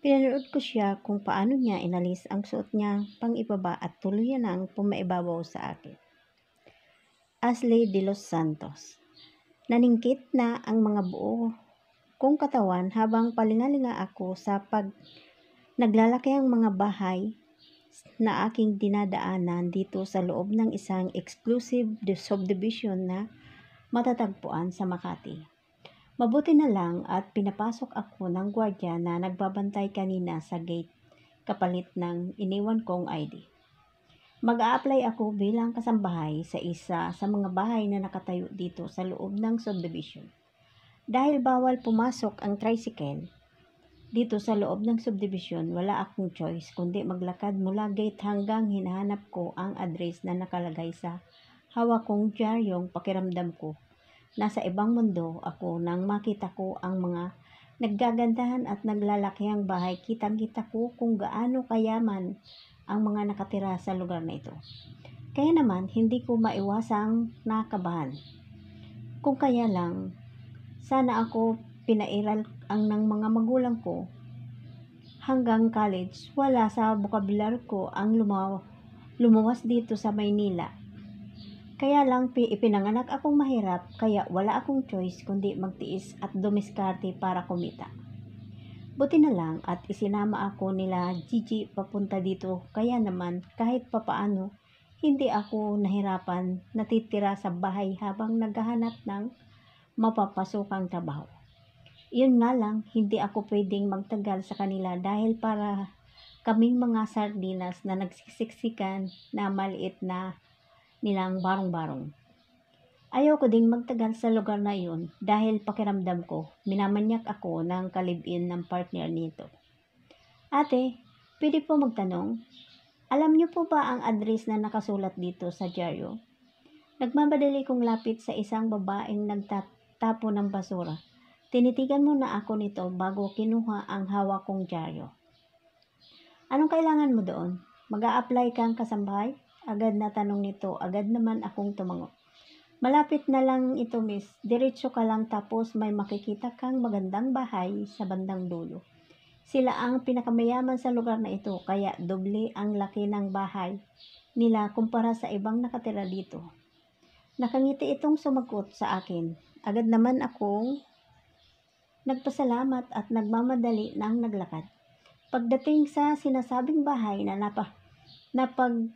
Pinanood ko siya kung paano niya inalis ang suot niya pang-ibaba at tuluyan ang pumaibabaw sa akin. Ashley de los Santos. Naningkit na ang mga buo kong katawan habang palingalinga ako sa naglalaki ang mga bahay na aking dinadaanan dito sa loob ng isang exclusive subdivision na matatagpuan sa Makati. Mabuti na lang at pinapasok ako ng gwardiya na nagbabantay kanina sa gate kapalit ng iniwan kong ID. Mag-a-apply ako bilang kasambahay sa isa sa mga bahay na nakatayo dito sa loob ng subdivision. Dahil bawal pumasok ang tricycle dito sa loob ng subdivision, wala akong choice kundi maglakad mula gate hanggang hinahanap ko ang address na nakalagay sa hawak kong diaryong pakiramdam ko. Nasa ibang mundo ako nang makita ko ang mga naggagandahan at naglalakihang bahay. Kitang-kita ko kung gaano kayaman ang mga nakatira sa lugar na ito. Kaya naman, hindi ko maiwasang nakabahan. Kung kaya lang, sana ako pinairal ang ng mga magulang ko hanggang college. Wala sa bokabular ko ang lumuwas dito sa Maynila. Kaya lang ipinanganak akong mahirap, kaya wala akong choice kundi magtiis at dumiskarte para kumita. Buti na lang at isinama ako nila Gigi papunta dito, kaya naman kahit papaano hindi ako nahirapan natitira sa bahay habang naghahanap ng mapapasukang trabaho. Iyon nga lang, hindi ako pwedeng magtagal sa kanila dahil para kaming mga sardinas na nagsisiksikan na maliit na nilang barong-barong. Ayaw ko ding magtagal sa lugar na iyon dahil pakiramdam ko, minamanyak ako ng kalibin ng partner nito. Ate, pwede po magtanong? Alam niyo po ba ang address na nakasulat dito sa dyaryo? Nagmamadali kong lapit sa isang babaeng nagtatapo ng basura. Tinitigan muna ako nito bago kinuha ang hawak kong dyaryo. Anong kailangan mo doon? Mag-a-apply kang kasambahay? Agad na tanong nito, agad naman akong tumango. Malapit na lang ito, miss. Diretso ka lang tapos may makikita kang magandang bahay sa bandang dulo. Sila ang pinakamayaman sa lugar na ito, kaya doble ang laki ng bahay nila kumpara sa ibang nakatira dito. Nakangiti itong sumagot sa akin. Agad naman akong nagpasalamat at nagmamadali ng naglakad. Pagdating sa sinasabing bahay na napagtanungan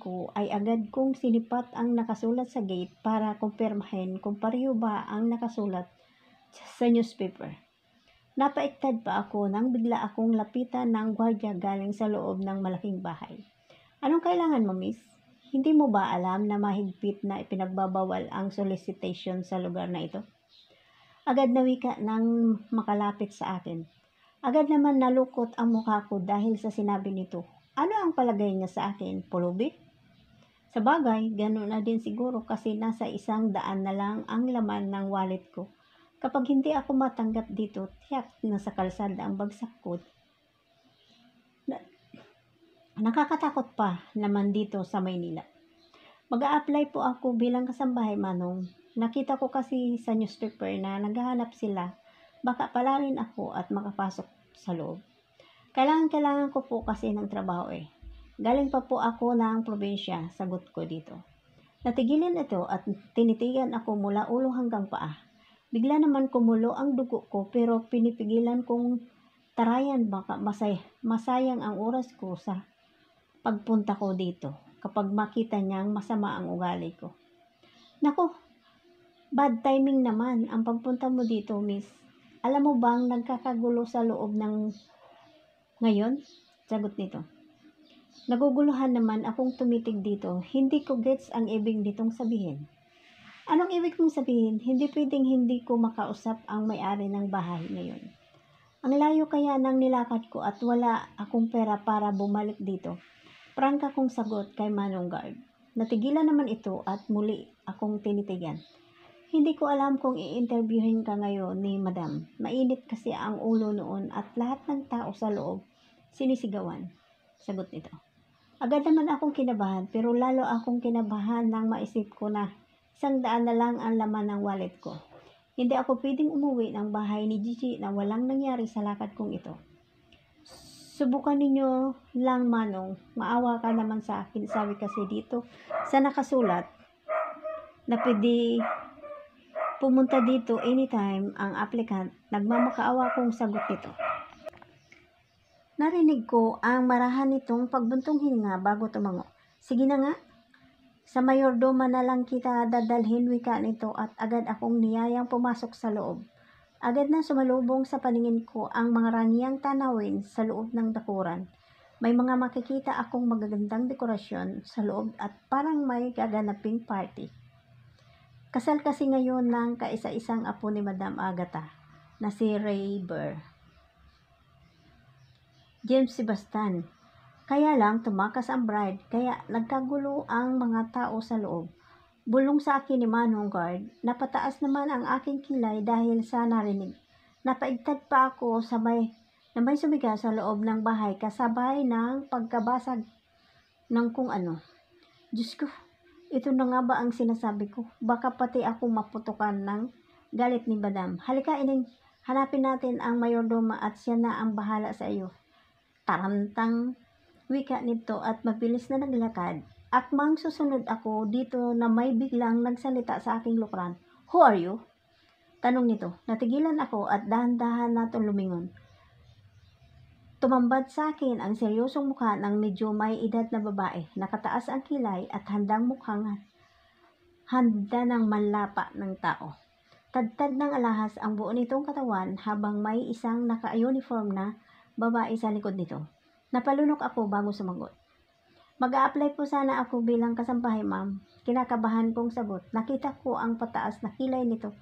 ko ay agad kong sinipat ang nakasulat sa gate para kumpirmahin kung pareho ba ang nakasulat sa newspaper. Napaiktad pa ako nang bigla akong lapitan ng gwardiya galing sa loob ng malaking bahay. Anong kailangan mo, miss? Hindi mo ba alam na mahigpit na ipinagbabawal ang solicitation sa lugar na ito? Agad na wika nang makalapit sa akin. Agad naman nalukot ang mukha ko dahil sa sinabi nito. Ano ang palagay niya sa akin? Pulubi? Sa bagay, gano'n na din siguro kasi nasa 100 na lang ang laman ng wallet ko. Kapag hindi ako matanggap dito, tiyak na sa kalsada ang bagsak ko. Nakakatakot pa naman dito sa Maynila. Mag-a-apply po ako bilang kasambahay, Manong. Nakita ko kasi sa newspaper na naghahanap sila. Baka pala rin ako at makapasok sa loob. Kailangan ko po kasi ng trabaho eh. Galing pa po ako ng probinsya, sagot ko dito. Natigilin ito at tinitigan ako mula ulo hanggang paa. Bigla naman kumulo ang dugo ko pero pinipigilan kong tarayan baka masayang ang oras ko sa pagpunta ko dito kapag makita niyang masama ang ugali ko. Nako, bad timing naman ang pagpunta mo dito, miss. Alam mo bang nagkakagulo sa loob ng ngayon? Sagot nito. Naguguluhan naman akong tumitig dito. Hindi ko gets ang ibig nitong sabihin. Anong ibig mong sabihin? Hindi pwedeng hindi ko makausap ang may-ari ng bahay ngayon. Ang layo kaya ng nilakad ko at wala akong pera para bumalik dito. Prangka kong sagot kay Manong Guard. Natigilan naman ito at muli akong tinitigan. Hindi ko alam kung i-interviewin ka ngayon ni Madam. Mainit kasi ang ulo noon at lahat ng tao sa loob sinisigawan. Sagot nito. Agad naman akong kinabahan pero lalo akong kinabahan nang maisip ko na 100 na lang ang laman ng wallet ko. Hindi ako pwedeng umuwi ng bahay ni Gigi na walang nangyari sa lakad kong ito. Subukan ninyo lang, Manong. Maawa ka naman sa akin. Sabi kasi dito sa nakasulat na pwede pumunta dito anytime ang applicant. Nagmamakaawa kong sagot nito. Narinig ko ang marahan nitong pagbuntong hininga bago tumango. Sige na nga. Sa mayordoma na lang kita dadalhin, wika nito, at agad akong niyayang pumasok sa loob. Agad na sumalubong sa paningin ko ang mga rangyang tanawin sa loob ng dakuran. May mga makikita akong magagandang dekorasyon sa loob at parang may gaganaping party. Kasal kasi ngayon ng kaisa-isang apo ni Madam Agatha na si Ray Burr. James Sebastian. Kaya lang tumakas ang bride, kaya nagkagulo ang mga tao sa loob. Bulong sa akin ni Manong Guard, napataas naman ang aking kilay dahil sa narinig. Napaigtad pa ako na may sumigaw sa loob ng bahay kasabay ng pagkabasag ng kung ano. Diyos ko, ito na nga ba ang sinasabi ko? Baka pati ako maputukan ng galit ni Madam. Halika ining, hanapin natin ang mayordoma at siya na ang bahala sa iyo. Tarantang wika nito at mabilis na naglakad. Akmang susunod ako dito na may biglang nagsalita sa aking lukran. Who are you? Tanong nito. Natigilan ako at dahan-dahan natin lumingon. Tumambad sa akin ang seryosong mukha ng medyo may edad na babae. Nakataas ang kilay at handang mukhang handa ng manlapa ng tao. Tadtad ng alahas ang buo nitong katawan habang may isang naka-uniform na babae sa likod nito. Napalunok ako bago sumagot. Mag-a-apply po sana ako bilang kasambahay, ma'am. Kinakabahan kong sagot. Nakita ko ang pataas na kilay nito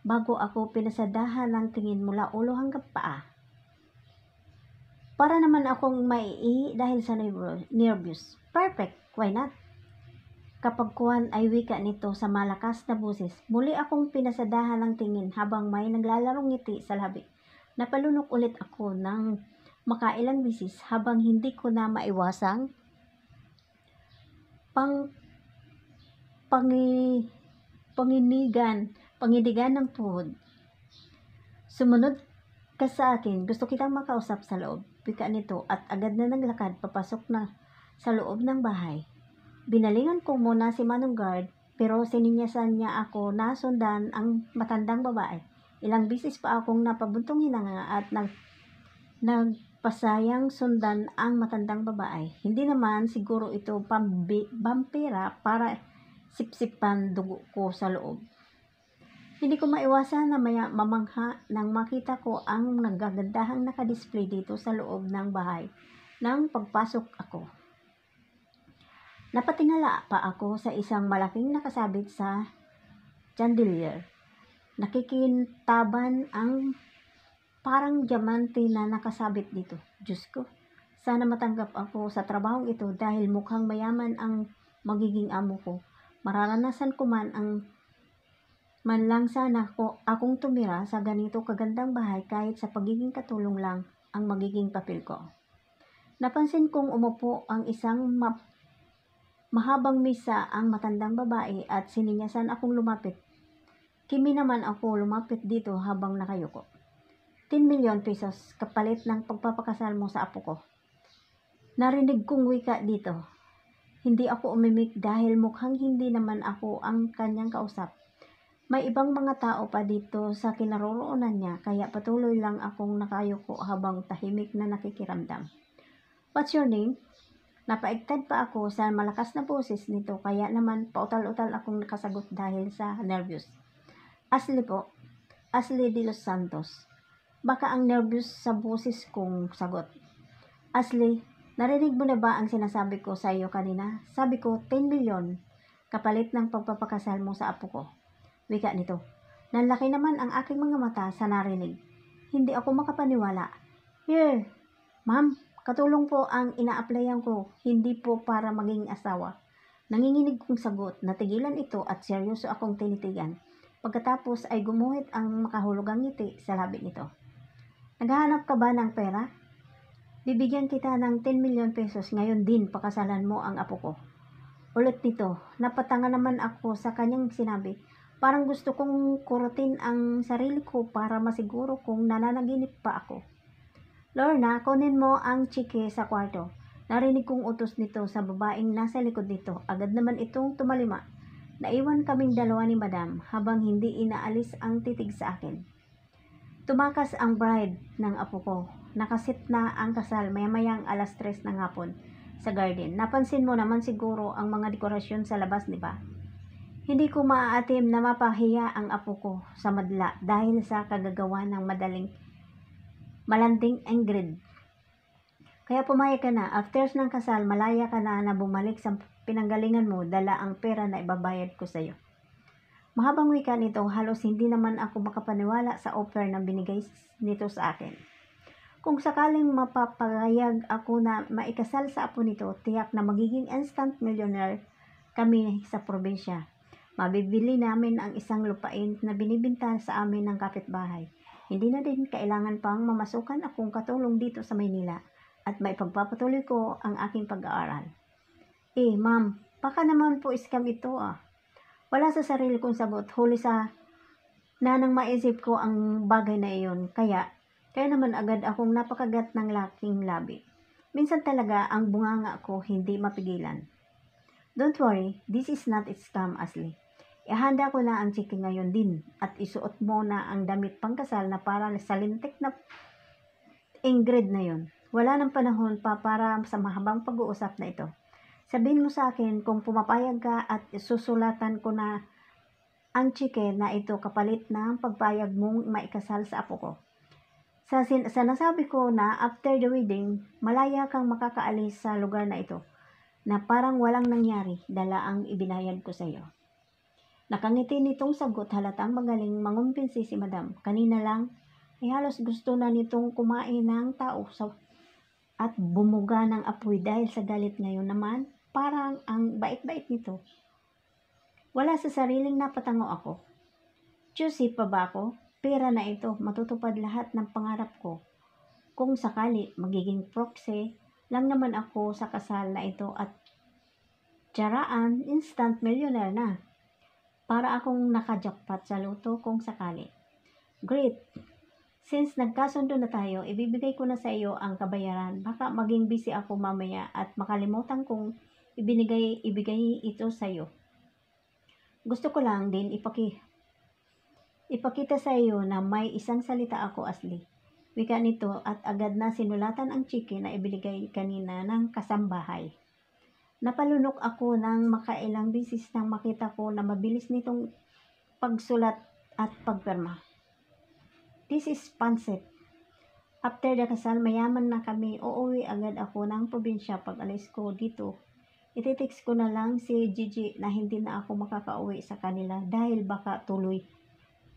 bago ako pinasadahan ng tingin mula ulo hanggang paa. Para naman akong maiihi dahil sa nervous. Perfect, why not? Kapag kuwan ay wika nito sa malakas na boses, muli akong pinasadahan ng tingin habang may naglalarong ngiti sa labi. Napalunok ulit ako ng makailang bisis habang hindi ko na maiwasang panginigan ng tuhod. Sumunod ka sa akin, gusto kitang makausap sa loob, wika nito at agad na naglakad papasok na sa loob ng bahay. Binalingan ko muna si Manong Guard pero sininyasan niya ako na sundan ang matandang babae. Ilang bisis pa akong napabuntong hinanga at nagpasayang sundan ang matandang babae. Hindi naman siguro ito vampira para sipsipan dugo ko sa loob. Hindi ko maiwasan na mamangha nang makita ko ang nagagandahang nakadisplay dito sa loob ng bahay. Nang pagpasok ako, napatingala pa ako sa isang malaking nakasabit sa chandelier. Nakikintaban ang parang diamante na nakasabit dito. Diyos ko, sana matanggap ako sa trabahong ito dahil mukhang mayaman ang magiging amo ko. Mararanasan ko man lang sana akong tumira sa ganito kagandang bahay kahit sa pagiging katulong lang ang magiging papel ko. Napansin kong umupo ang isang mahabang misa ang matandang babae at sininyasan akong lumapit. Kimi naman ako lumapit dito habang nakayuko. 10 milyon pesos kapalit ng pagpapakasal mo sa apo ko. Narinig kong wika dito. Hindi ako umimik dahil mukhang hindi naman ako ang kanyang kausap. May ibang mga tao pa dito sa kinaroroonan niya kaya patuloy lang akong nakayuko habang tahimik na nakikiramdam. What's your name? Napaigtad pa ako sa malakas na boses nito kaya naman pautal-utal akong nakasagot dahil sa nervous. Ashley po. Ashley de los Santos. Baka ang nervous sa boses kong sagot. Ashley, narinig mo na ba ang sinasabi ko sa iyo kanina? Sabi ko 10 milyon kapalit ng pagpapakasal mo sa apo ko. Wika nito. Nanlaki naman ang aking mga mata sa narinig. Hindi ako makapaniwala. Here, ma'am, katulong po ang ina-applyan ko, hindi po para maging asawa. Nanginginig kong sagot, natigilan ito at seryoso akong tinitigan. Pagkatapos ay gumuhit ang makahulugang ngiti sa labi nito. Naghahanap ka ba ng pera? Bibigyan kita ng 10 milyon pesos ngayon din pakasalan mo ang apo ko. Ulit nito, napatanga naman ako sa kanyang sinabi. Parang gusto kong kurutin ang sarili ko para masiguro kung nananaginip pa ako. Lorna, kunin mo ang tsike sa kwarto. Narinig kong utos nito sa babaeng nasa likod nito. Agad naman itong tumalima. Naiwan kaming dalawa ni Madam habang hindi inaalis ang titig sa akin. Tumakas ang bride ng apo ko. Nakasit na ang kasal mayamayang 3:00 ng hapon sa garden. Napansin mo naman siguro ang mga dekorasyon sa labas, di ba? Hindi ko maaatim na mapahiya ang apo ko sa madla dahil sa kagagawa ng malanding Ingrid. Kaya pumayag ka na. After ng kasal, malaya ka na bumalik sa pinanggalingan mo, dala ang pera na ibabayad ko sa'yo. Mahabang wika nito, halos hindi naman ako makapaniwala sa offer na binigay nito sa akin. Kung sakaling mapapayag ako na maikasal sa apo nito, tiyak na magiging instant millionaire kami sa probinsya. Mabibili namin ang isang lupain na binibinta sa amin ng kapitbahay. Hindi na din kailangan pang mamasukan akong katulong dito sa Maynila at maipagpapatuloy ko ang aking pag-aaral. Ma'am, baka naman po scam ito ah. Wala sa sarili kong sagot, huli sa nanang maisip ko ang bagay na iyon. Kaya naman agad akong napakagat ng laking labi. Minsan talaga ang bunganga ko hindi mapigilan. Don't worry, this is not a scam, Ashley. Ihanda ko na ang tsike ngayon din at isuot mo na ang damit pangkasal na para sa lintik na Ingrid na yon. Wala ng panahon pa para sa mahabang pag-uusap na ito. Sabihin mo sa akin kung pumapayag ka at susulatan ko na ang tsike na ito kapalit ng pagpayag mong maikasal sa apo ko. Sa nasabi ko na after the wedding, malaya kang makakaalis sa lugar na ito na parang walang nangyari, dala ang ibinayad ko sa iyo. Nakangiti nitong sagot, halatang magaling mangumpinsi si Madam. Kanina lang ay halos gusto na nitong kumain ng tao at bumuga ng apoy dahil sa galit. Ngayon naman, parang ang bait-bait nito. Wala sa sariling napatango ako. Juicy pa ba ako? Pera na ito, matutupad lahat ng pangarap ko. Kung sakali, magiging proxy lang naman ako sa kasal na ito at tsaraan, instant millionaire na. Para akong nakajakpat sa loto kung sakali. Great! Since nagkasundo na tayo, ibibigay ko na sa iyo ang kabayaran. Baka maging busy ako mamaya at makalimutan kong ibigay ito sa iyo. Gusto ko lang din ipakita sa iyo na may isang salita ako, Ashley. Wika nito at agad na sinulatan ang tsike na ibinigay kanina ng kasambahay. Napalunok ako ng makailang bisis nang makita ko na mabilis nitong pagsulat at pagpirma. This is pansip. After the kasal, mayaman na kami. Uuwi agad ako ng probinsya. Pag alis ko dito, ititext ko na lang si Gigi na hindi na ako makakauwi sa kanila dahil baka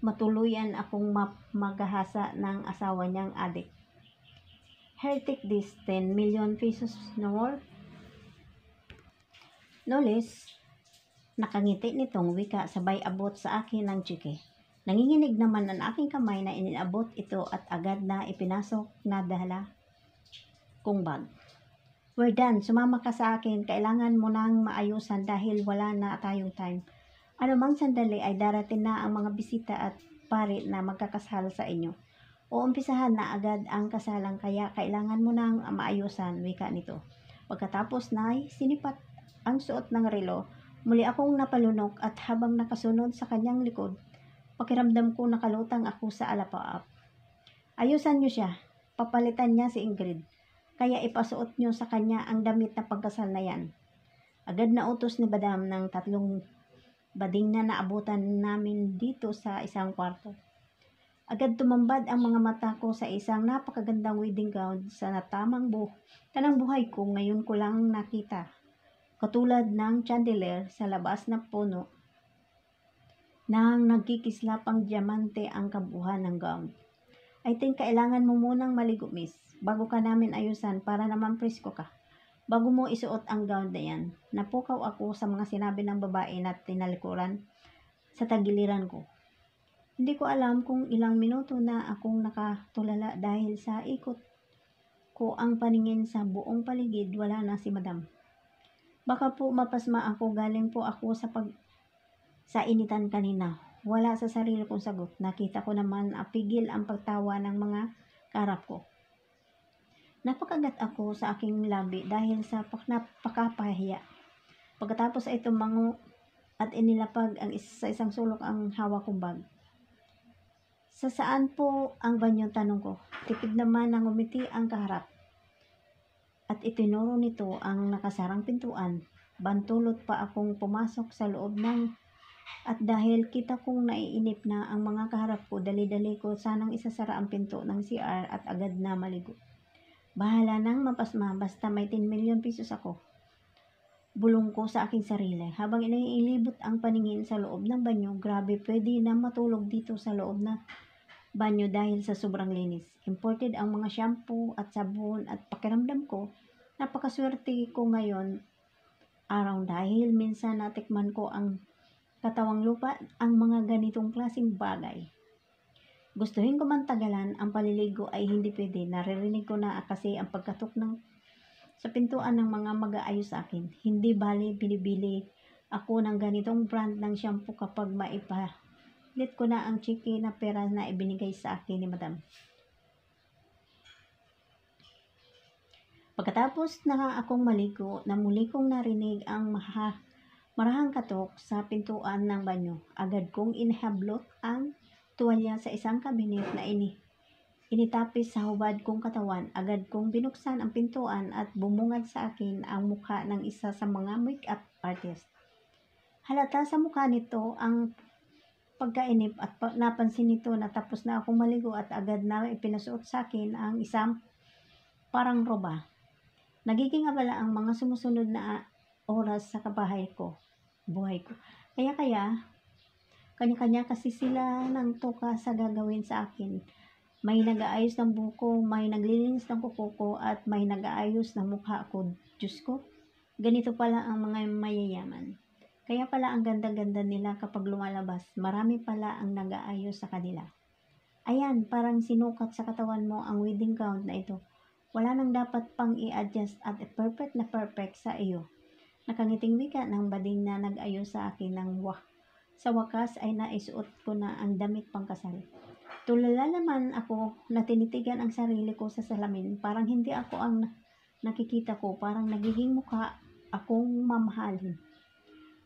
matuluyan akong maghahasa ng asawa niyang adik. Here, take this 10 million pesos, no more? No less. Nakangiti nitong wika sabay abot sa akin ng tsike. Nanginginig naman ang aking kamay na inabot ito at agad na ipinasok na dala kong bag. We're done. Sumama ka sa akin. Kailangan mo nang maayusan dahil wala na tayong time. Anumang sandali ay darating na ang mga bisita at pari na magkakasal sa inyo. Uumpisahan na agad ang kasalan kaya kailangan mo nang maayusan, wika nito. Pagkatapos na ay sinipat ang suot ng relo. Muli akong napalunok at habang nakasunod sa kanyang likod, pakiramdam ko nakalutang ako sa alapaap. Ayusan niyo siya. Papalitan niya si Ingrid. Kaya ipasuot niyo sa kanya ang damit na pagkasal na yan. Agad na utos ni Madam ng 3 bading na naabutan namin dito sa isang kwarto. Agad tumambad ang mga mata ko sa isang napakagandang wedding gown sa tanang buhay ko ngayon ko lang nakita. Katulad ng chandelier sa labas na puno nang nagkikislap ang diamante ang kabuuan ng gown. I think kailangan mo munang maligo, miss, bago ka namin ayusan para naman presko ka. Bago mo isuot ang gown na yan. Napukaw ako sa mga sinabi ng babae na tinalikuran sa tagiliran ko. Hindi ko alam kung ilang minuto na akong nakatulala dahil sa ikot ko ang paningin sa buong paligid. Wala na si Madam. Baka po mapasma ako, galing po ako sa initan kanina. wala sa sarili kong sagot. Nakita ko naman apigil ang pagtawa ng mga kaharap ko. Napakagat ako sa aking labi dahil sa napakapahiya. Pagkatapos ay tumango at inilapag sa isang sulok ang hawak kong bag. Sa saan po ang banyo, tanong ko. Tipid naman ng umiti ang kaharap. At itinuro nito ang nakasarang pintuan. Bantulot pa akong pumasok sa loob ng at dahil kita kong naiinip na ang mga kaharap ko, dali-dali ko sanang isasara ang pinto ng CR at agad na maligo. Bahala nang mapasma basta may 10 million pesos ako. Bulong ko sa aking sarili. Habang iniilibot ang paningin sa loob ng banyo, grabe, pwede na matulog dito sa loob na banyo dahil sa sobrang linis. Imported ang mga shampoo at sabon at pakiramdam ko, napakaswerte ko ngayon araw dahil minsan natikman ko ang katawang lupa ang mga ganitong klaseng bagay. Gustuhin ko man tagalan, ang paliligo ay hindi pwede. Naririnig ko na kasi ang pagkatok sa pintuan ng mga mag-aayos sa akin. Hindi bali binibili ako ng ganitong brand ng shampoo kapag maipalit ko na ang chiki na pera na ibinigay sa akin ni Madam. Pagkatapos na akong maligo, na muli kong narinig ang marahang katok sa pintuan ng banyo. Agad kong inihablot ang tuwalya sa isang kabinet na initapis sa hubad kong katawan. Agad kong binuksan ang pintuan at bumungad sa akin ang mukha ng isa sa mga make-up artist. Halata sa mukha nito ang pagkainip at napansin nito na tapos na akong maligo at agad na ipinasuot sa akin ang isang parang roba. Nagiging abala ang mga sumusunod na oras sa buhay ko. Kanya-kanya kasi sila ng tuka sa gagawin sa akin. May nag-aayos ng buko, may naglilinis ng kuko ko, at may nag-aayos ng mukha ko. Diyos ko, ganito pala ang mga mayayaman. Kaya pala ang ganda-ganda nila kapag lumalabas. Marami pala ang nag-aayos sa kanila. Ayan, parang sinukat sa katawan mo ang wedding gown na ito. Wala nang dapat pang i-adjust at perfect na perfect sa iyo. Nakangiting wika ng bading na nag-ayos sa akin ng sa wakas ay naisuot ko na ang damit pangkasal. Tulala naman ako na tinitigan ang sarili ko sa salamin. Parang hindi ako ang nakikita ko. Parang nagiging mukha akong mamahalin.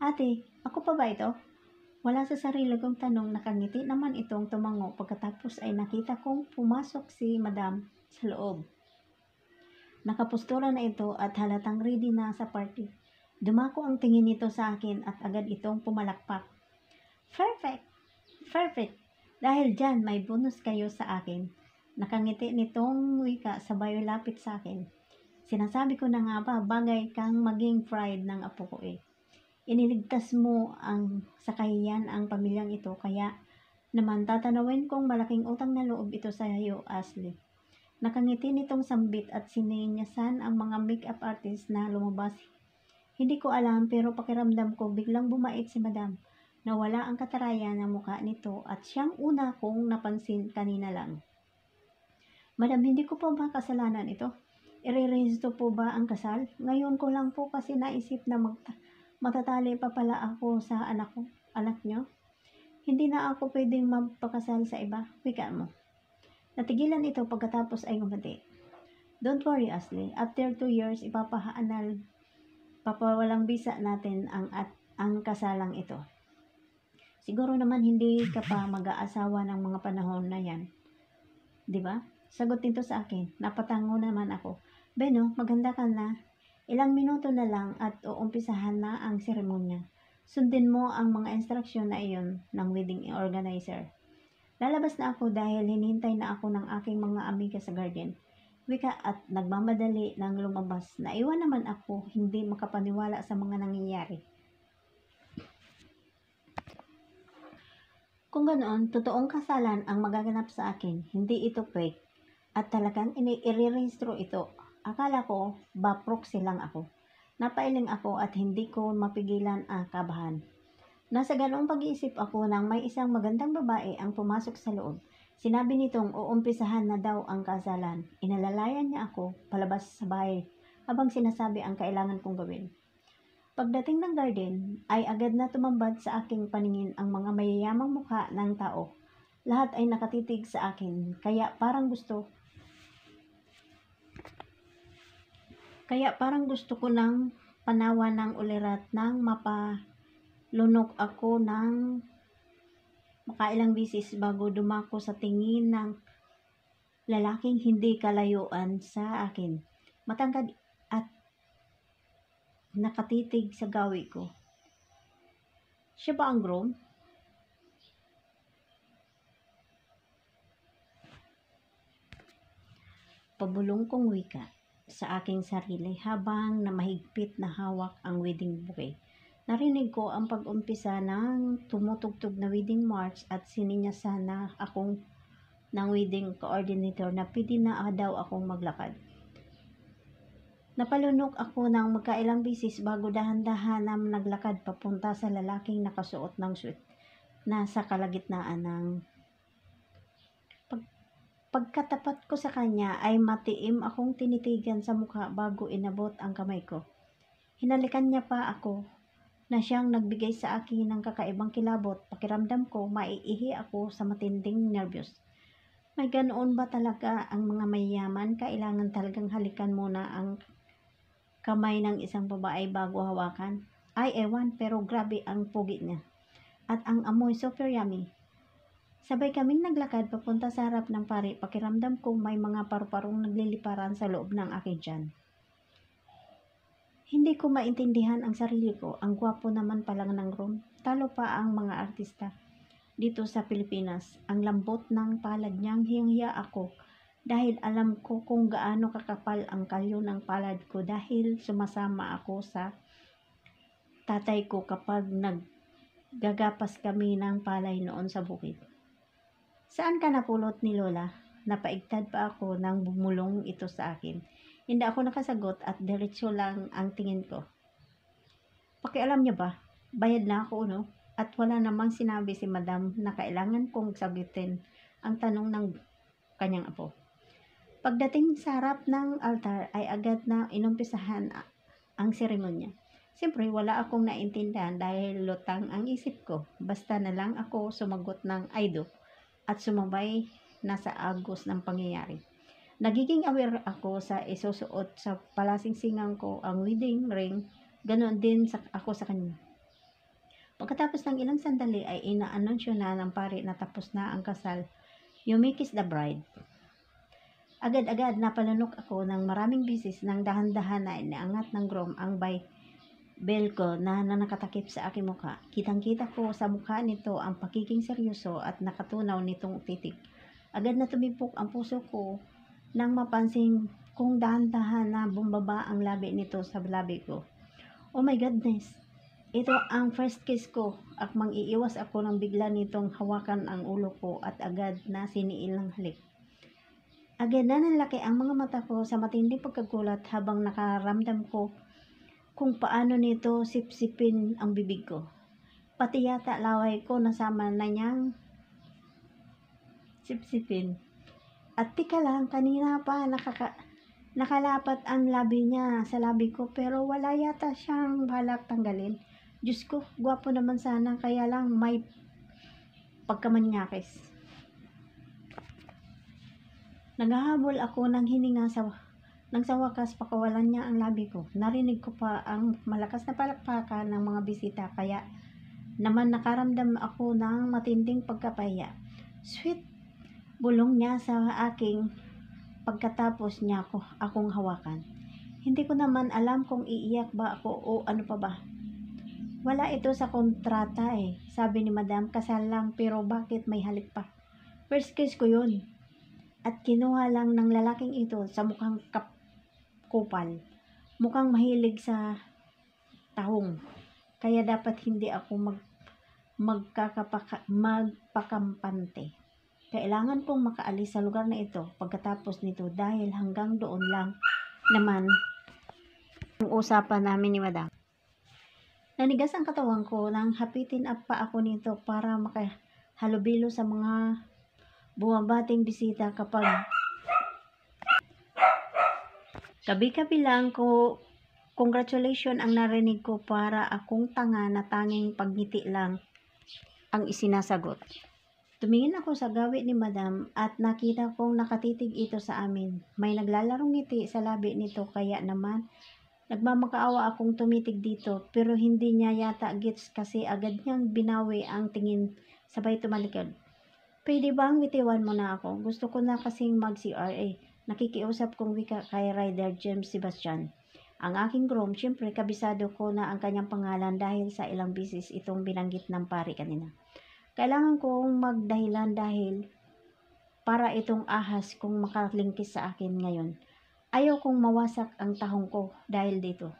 Ate, ako pa ba ito? Wala sa sarili kong tanong, nakangiti naman itong tumango. Pagkatapos ay nakita kong pumasok si Madam sa loob. Nakapustura na ito at halatang ready na sa party. Dumako ang tingin nito sa akin at agad itong pumalakpak. Perfect! Dahil dyan, may bonus kayo sa akin. Nakangiti nitong wika sabay lapit sa akin. Sinasabi ko na nga ba, bagay kang maging pride ng apo ko eh. Iniligtas mo sa kahiyan ang pamilyang ito, kaya naman tatanawin kong malaking utang na loob ito sa iyo, Ashley. Nakangiti nitong sambit at sininyasan ang mga make-up artist na lumabas. Hindi ko alam pero pakiramdam ko biglang bumait si Madam. Nawala ang katarayan ng mukha nito at siyang una kong napansin kanina lang. Madam, hindi ko pa ba kasalanan ito? Irerehisto po ba ang kasal? Ngayon ko lang po kasi naisip na matatali pa pala ako sa anak nyo. Hindi na ako pwedeng magpakasal sa iba. Wika mo. Natigilan ito pagkatapos ay gumati. Don't worry, Ashley. After 2 years, papawalang bisa natin ang kasalang ito. Siguro naman hindi ka pa mag-aasawa ng mga panahon na yan. Diba? Sagot nito sa akin. Napatango naman ako. Beno, maganda ka na. Ilang minuto na lang at uumpisahan na ang seremonya. Sundin mo ang mga instruksyon na iyon ng wedding organizer. Lalabas na ako dahil hinihintay na ako ng aking mga amiga sa garden. Wika at nagmamadali ng lumabas. Naiwan naman ako, hindi makapaniwala sa mga nangyayari. Kung ganoon, totoong kasalan ang magaganap sa akin. Hindi ito fake. At talagang i-re-registro ito. Akala ko ba proxy lang ako. Napailing ako at hindi ko mapigilan ang kabahan. Nasa ganoong pag-iisip ako nang may isang magandang babae ang pumasok sa loob. Sinabi nitong uumpisahan na daw ang kasalan. Inalalayan niya ako palabas sa bahay habang sinasabi ang kailangan kong gawin. Pagdating ng garden, ay agad na tumambad sa aking paningin ang mga mayayamang mukha ng tao. Lahat ay nakatitig sa akin, kaya parang gusto ko ng panawa ng ulirat nang mapalunok ako ng makailang bisis bago dumako sa tingin ng lalaking hindi kalayuan sa akin. Matangkad at nakatitig sa gawi ko. Siya ba ang groom? Pabulong kong wika sa aking sarili habang namahigpit na hawak ang wedding bouquet. Narinig ko ang pag-umpisa ng tumutugtog na wedding march at sininyasan na akong ng wedding coordinator na pwede na daw akong maglakad. Napalunok ako ng magkailang bisis bago dahan-dahan na naglakad papunta sa lalaking nakasuot ng suit na sa kalagitnaan ng pagkatapat ko sa kanya ay matiim akong tinitigan sa mukha bago inabot ang kamay ko. Hinalikan niya pa ako na siyang nagbigay sa akin ng kakaibang kilabot. Pakiramdam ko maiihi ako sa matinding nervyos. May ganoon ba talaga ang mga mayayaman? Kailangan talagang halikan muna ang kamay ng isang babae bago hawakan? Ay ewan, pero grabe ang pugi niya. At ang amoy super yummy. Sabay kaming naglakad papunta sa harap ng pari. Pakiramdam ko may mga paru-parong nagliliparan sa loob ng aking tiyan. Hindi ko maintindihan ang sarili ko. Ang gwapo naman palang ng groom. Talo pa ang mga artista dito sa Pilipinas. Ang lambot ng palad niyang, hiyang-hiya ako dahil alam ko kung gaano kakapal ang kalyo ng palad ko dahil sumasama ako sa tatay ko kapag naggagapas kami ng palay noon sa bukid. Saan ka napulot ni Lola? Napaigtad pa ako nang bumulong ito sa akin. Hindi ako nakasagot at diretso lang ang tingin ko. Pakialam niya ba? Bayad na ako, no? At wala namang sinabi si Madam na kailangan kong sagutin ang tanong ng kanyang apo. Pagdating sa harap ng altar ay agad na inumpisahan ang seremonya. Siyempre wala akong naintindihan dahil lutang ang isip ko. Basta na lang ako sumagot ng I do at sumabay na sa agos ng pangyayari. Nagiging aware ako sa isusuot sa palasingsingan ko ang wedding ring, ganoon din ako sa kanya. Pagkatapos ng ilang sandali ay inaanunsyo na ng pari na tapos na ang kasal. You may kiss the bride. Agad-agad napalunok ako ng maraming bisis nang dahan-dahan na inaangat ng groom ang bell ko na nakatakip sa aking mukha. Kitang-kita ko sa mukha nito ang pagiging seryoso at nakatunaw nitong titig. Agad na tumibok ang puso ko nang mapansin kong dahan-dahan na bumaba ang labi nito sa labi ko. Oh my goodness! Ito ang first kiss ko. Akmang iiwas ako nang bigla nitong hawakan ang ulo ko at agad na siniil ng halik. Agad na nanlaki ang mga mata ko sa matinding pagkagulat habang nakaramdam ko kung paano nito sipsipin ang bibig ko. Pati yata laway ko nasama na niyang sipsipin. At tika lang, kanina pa nakalapat ang labi niya sa labi ko pero wala yata siyang balak tanggalin. Diyos ko, gwapo naman sana kaya lang may pagkamanyakis. Naghahabol ako ng hininga nang sa wakas pakawalan niya ang labi ko. Narinig ko pa ang malakas na palakpakan ng mga bisita kaya naman nakaramdam ako ng matinding pagkapahiya. Sweet, bulong niya sa aking pagkatapos niya akong hawakan. Hindi ko naman alam kung iiyak ba ako o ano pa ba. Wala ito sa kontrata sabi ni Madam, kasal lang pero bakit may halik pa? First kiss ko yun. At kinuha lang ng lalaking ito sa mukhang kupal. Mukhang mahilig sa tahong. Kaya dapat hindi ako magpakampante. Kailangan kong makaalis sa lugar na ito pagkatapos nito dahil hanggang doon lang naman ang usapan namin ni Madam. Nanigas ang katawan ko nang hapitin pa ako nito para makahalubilo sa mga bumabating bisita kapag kabi-kabi lang ko Congratulations ang narinig ko para akong tanga na tanging pagngiti lang ang isinasagot. Tumingin ako sa gawi ni Madam at nakita kong nakatitig ito sa amin. May naglalarong ngiti sa labi nito kaya naman nagmamakaawa akong tumitig dito pero hindi niya yata gets kasi agad niyang binawi ang tingin sabay tumalikod. Pwede bang bitiwan mo na ako? Gusto ko na kasing mag-CRA. Nakikiusap kong wika kay Rider James Sebastian. Ang aking groom, syempre kabisado ko na ang kanyang pangalan dahil sa ilang bisis itong binanggit ng pari kanina. Kailangan kong magdahilan dahil para itong ahas kung makalingkis sa akin ngayon. Ayaw kong mawasak ang tahong ko dahil dito.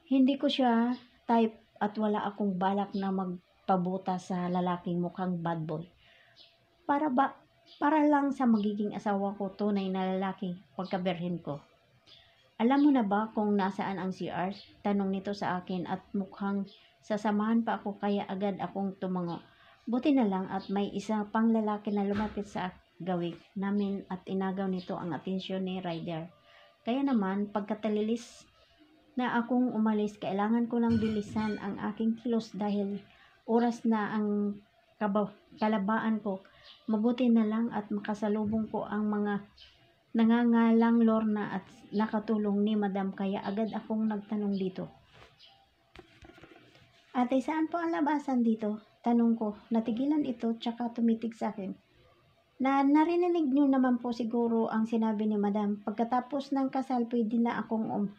Hindi ko siya type at wala akong balak na magpabuta sa lalaking mukhang bad boy. Para lang sa magiging asawa ko tunay na lalaki pagkaberhin ko. Alam mo na ba kung nasaan ang CR? Tanong nito sa akin at mukhang sasamahan pa ako kaya agad akong tumango. Buti na lang at may isa pang lalaki na lumapit sa gawig namin at inagaw nito ang atensyon ni Ryder. Kaya naman, pagkatalilis na akong umalis, kailangan ko lang bilisan ang aking kilos dahil oras na ang kalabaan ko. Mabuti na lang at makasalubong ko ang mga nangangalang Lorna at nakatulong ni Madam kaya agad akong nagtanong dito. Ate, saan po ang labasan dito? Tanong ko. Natigilan ito tsaka tumitig sa akin. Narinig nyo naman po siguro ang sinabi ni Madam. Pagkatapos ng kasal, pwede na akong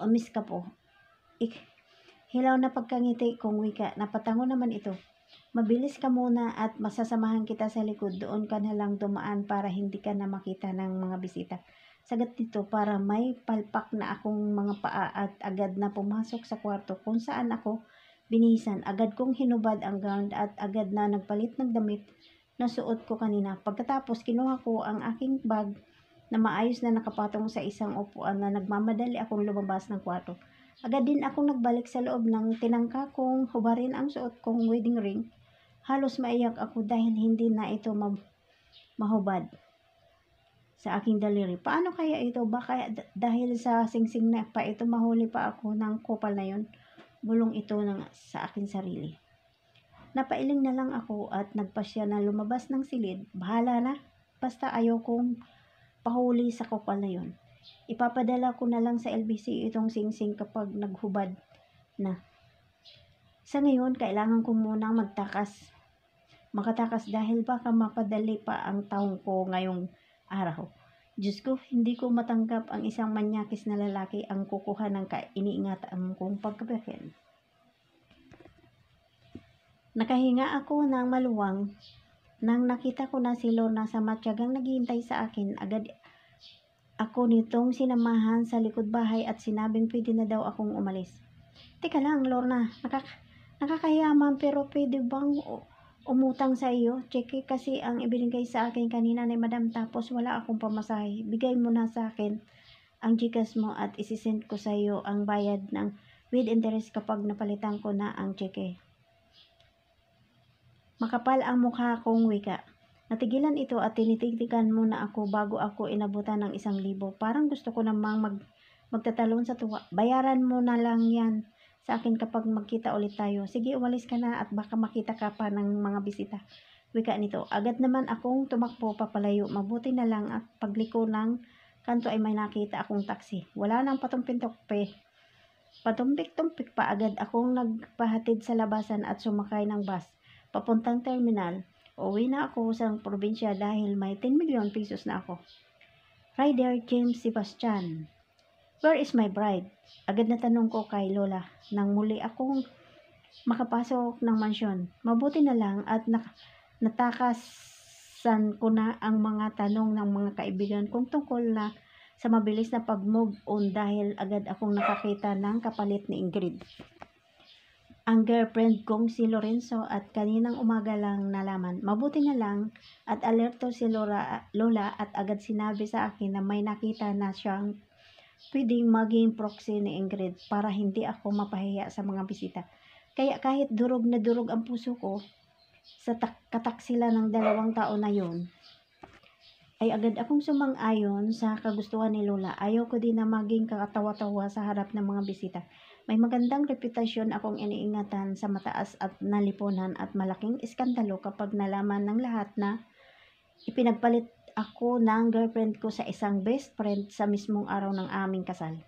umis ka po. Hilaw na pagkangiti kong wika. Napatango naman ito. Mabilis ka muna at masasamahan kita sa likod. Doon ka na lang dumaan para hindi ka na makita ng mga bisita. Sagat nito para may palpak na akong mga paa at agad na pumasok sa kwarto kung saan ako binihisan. Agad kong hinubad ang gown at agad na nagpalit ng damit na suot ko kanina. Pagkatapos, kinuha ko ang aking bag na maayos na nakapatong sa isang upuan na nagmamadali akong lumabas ng kwarto. Agad din akong nagbalik sa loob ng tinangka kong hubarin ang suot kong wedding ring. Halos maiyak ako dahil hindi na ito mahubad sa aking daliri. Paano kaya ito? Baka dahil sa singsing na pa ito mahuli pa ako ng kupal na yon. Bulong ito sa aking sarili. Napailing na lang ako at nagpasya na lumabas ng silid. Bahala na. Basta ayaw kong pahuli sa kupal na yon. Ipapadala ko na lang sa LBC itong singsing kapag naghubad na. Sa ngayon, kailangan ko munang makatakas dahil baka mapadali pa ang taong ko ngayong araw. Diyos ko, hindi ko matanggap ang isang manyakis na lalaki ang kukuha ng iniingatan kong pagkaberhen. Nakahinga ako ng maluwang nang nakita ko na si Lorna sa matyagang naghihintay sa akin. Agad ako nitong sinamahan sa likod bahay at sinabing pwede na daw akong umalis. Teka lang, Lorna, nakakahiyaman pero pwede bang umutang sa iyo? Cheque kasi ang ibinigay sa akin kanina ni Madam tapos wala akong pamasahe. Bigay mo na sa akin ang Gcash mo at isisend ko sa iyo ang bayad ng with interest kapag napalitan ko na ang cheque. Makapal ang mukha kong wika. Natigilan ito at tinitigtigan muna ako bago ako inabutan ng 1,000. Parang gusto ko namang magtatalon sa tuwa. Bayaran mo na lang yan sa akin kapag magkita ulit tayo. Sige, umalis ka na at baka makita ka pa ng mga bisita. Wika nito. Agad naman akong tumakbo papalayo. Mabuti na lang at pagliko ng kanto ay may nakita akong taxi. Wala nang patumpik-tumpik pa agad akong nagpahatid sa labasan at sumakay ng bus papuntang terminal. Uwi na ako sa probinsya dahil may 10 million pesos na ako. Rider James Sebastian. Where is my bride? Agad na tanong ko kay Lola nang muli akong makapasok ng mansyon. Mabuti na lang at natakasan ko na ang mga tanong ng mga kaibigan kong tungkol na sa mabilis na pag-move on dahil agad akong nakakita ng kapalit ni Ingrid. Ang girlfriend kong si Lorenzo at kaninang umaga lang nalaman. Mabuti na lang at alerto si Lola at agad sinabi sa akin na may nakita na siyang pwedeng maging proxy ni Ingrid para hindi ako mapahiya sa mga bisita. Kaya kahit durog na durog ang puso ko sa kataksila ng 2 tao na yun, ay agad akong sumang-ayon sa kagustuhan ni Lola. Ayaw ko din na maging kakatawa-tawa sa harap ng mga bisita. May magandang reputasyon akong iniingatan sa mataas at nalipunan at malaking iskandalo kapag nalaman ng lahat na ipinagpalit ako ng girlfriend ko sa isang best friend sa mismong araw ng aming kasal.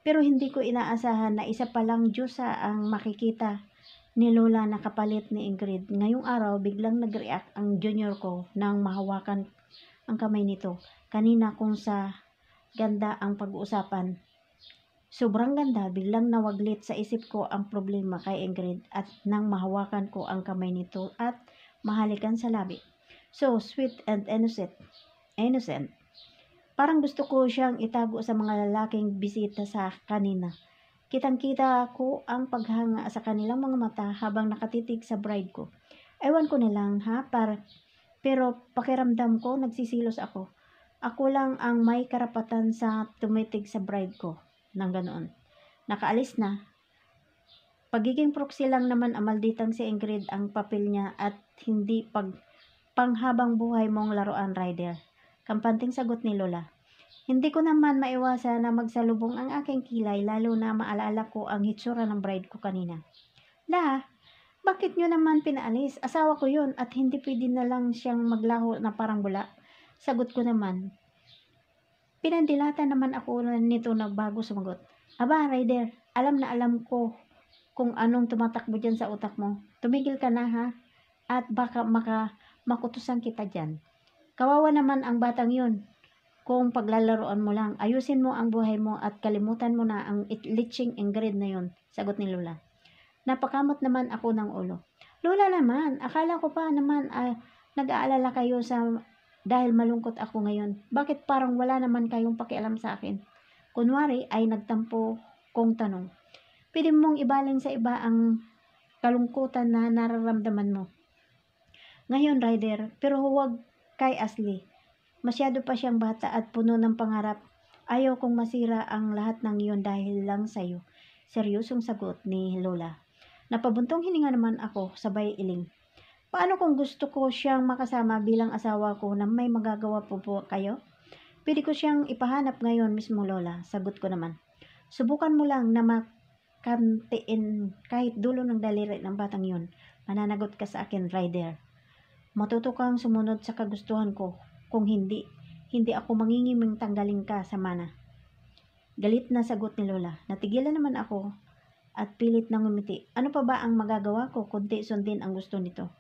Pero hindi ko inaasahan na isa palang Diyosa ang makikita ni Lola na kapalit ni Ingrid. Ngayong araw, biglang nag-react ang junior ko nang mahawakan ang kamay nito. Kanina kung sa ganda ang pag-uusapan, sobrang ganda, biglang nawaglit sa isip ko ang problema kay Ingrid at nang mahawakan ko ang kamay nito at mahalikan sa labi. So sweet and innocent. Parang gusto ko siyang itago sa mga lalaking bisita sa kanina. Kitang-kita ko ang paghanga sa kanilang mga mata habang nakatitig sa bride ko. Ewan ko nilang pero pakiramdam ko nagsisilos ako. Ako lang ang may karapatan sa tumitig sa bride ko. Nang ganoon. Nakaalis na. Pagiging proxy lang naman ang malditang si Ingrid ang papel niya at hindi panghabang buhay mong laruan, Ryder. Kampanting sagot ni Lola. Hindi ko naman maiwasan na magsalubong ang aking kilay lalo na maalala ko ang hitsura ng bride ko kanina. Bakit nyo naman pinaalis? Asawa ko yun at hindi pwede na lang siyang maglaho na parang bula. Sagot ko naman. Pinandilata naman ako nito nagbago sumagot. Aba, Ryder, alam na alam ko kung anong tumatakbo dyan sa utak mo. Tumigil ka na ha at baka makutusan kita dyan. Kawawa naman ang batang yun. Kung paglalaroan mo lang, ayusin mo ang buhay mo at kalimutan mo na ang litching Ingrid na yun, sagot ni Lola. Napakamot naman ako ng ulo. Lola naman, akala ko pa naman nag-aalala kayo dahil malungkot ako ngayon. Bakit parang wala naman kayong pakialam sa akin? Kunwari ay nagtampo kong tanong. Pwede mong ibaling sa iba ang kalungkutan na nararamdaman mo. Ngayon, Ryder, pero huwag kay Ashley. Masyado pa siyang bata at puno ng pangarap. Ayaw kong masira ang lahat ng iyon dahil lang sa'yo. Seryosong sagot ni Lola. Napabuntong hininga naman ako, sabay iling. Paano kung gusto ko siyang makasama bilang asawa ko na may magagawa po kayo? Pwede ko siyang ipahanap ngayon mismo, Lola. Sagot ko naman. Subukan mo lang na makantiin kahit dulo ng daliri ng batang yun. Mananagot ka sa akin, Ryder. Matuto kang sumunod sa kagustuhan ko. Kung hindi ako mangingiming tanggalin ka sa mana. Galit na sagot ni Lola. Natigilan naman ako at pilit na ngumiti. Ano pa ba ang magagawa ko kundi sundin ang gusto nito?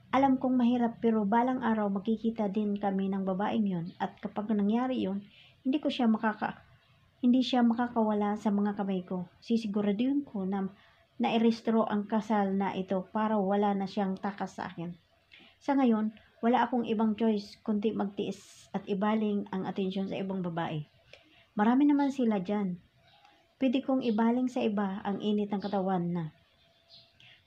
Alam kong mahirap pero balang araw magkikita din kami ng babaeng yon at kapag nangyari yon, hindi siya makakawala sa mga kamay ko. Sisiguraduhin ko na nairestro ang kasal na ito para wala na siyang takas sa akin. Sa ngayon, wala akong ibang choice kundi magtiis at ibaling ang atensyon sa ibang babae. Marami naman sila dyan. Pwede kong ibaling sa iba ang init ng katawan na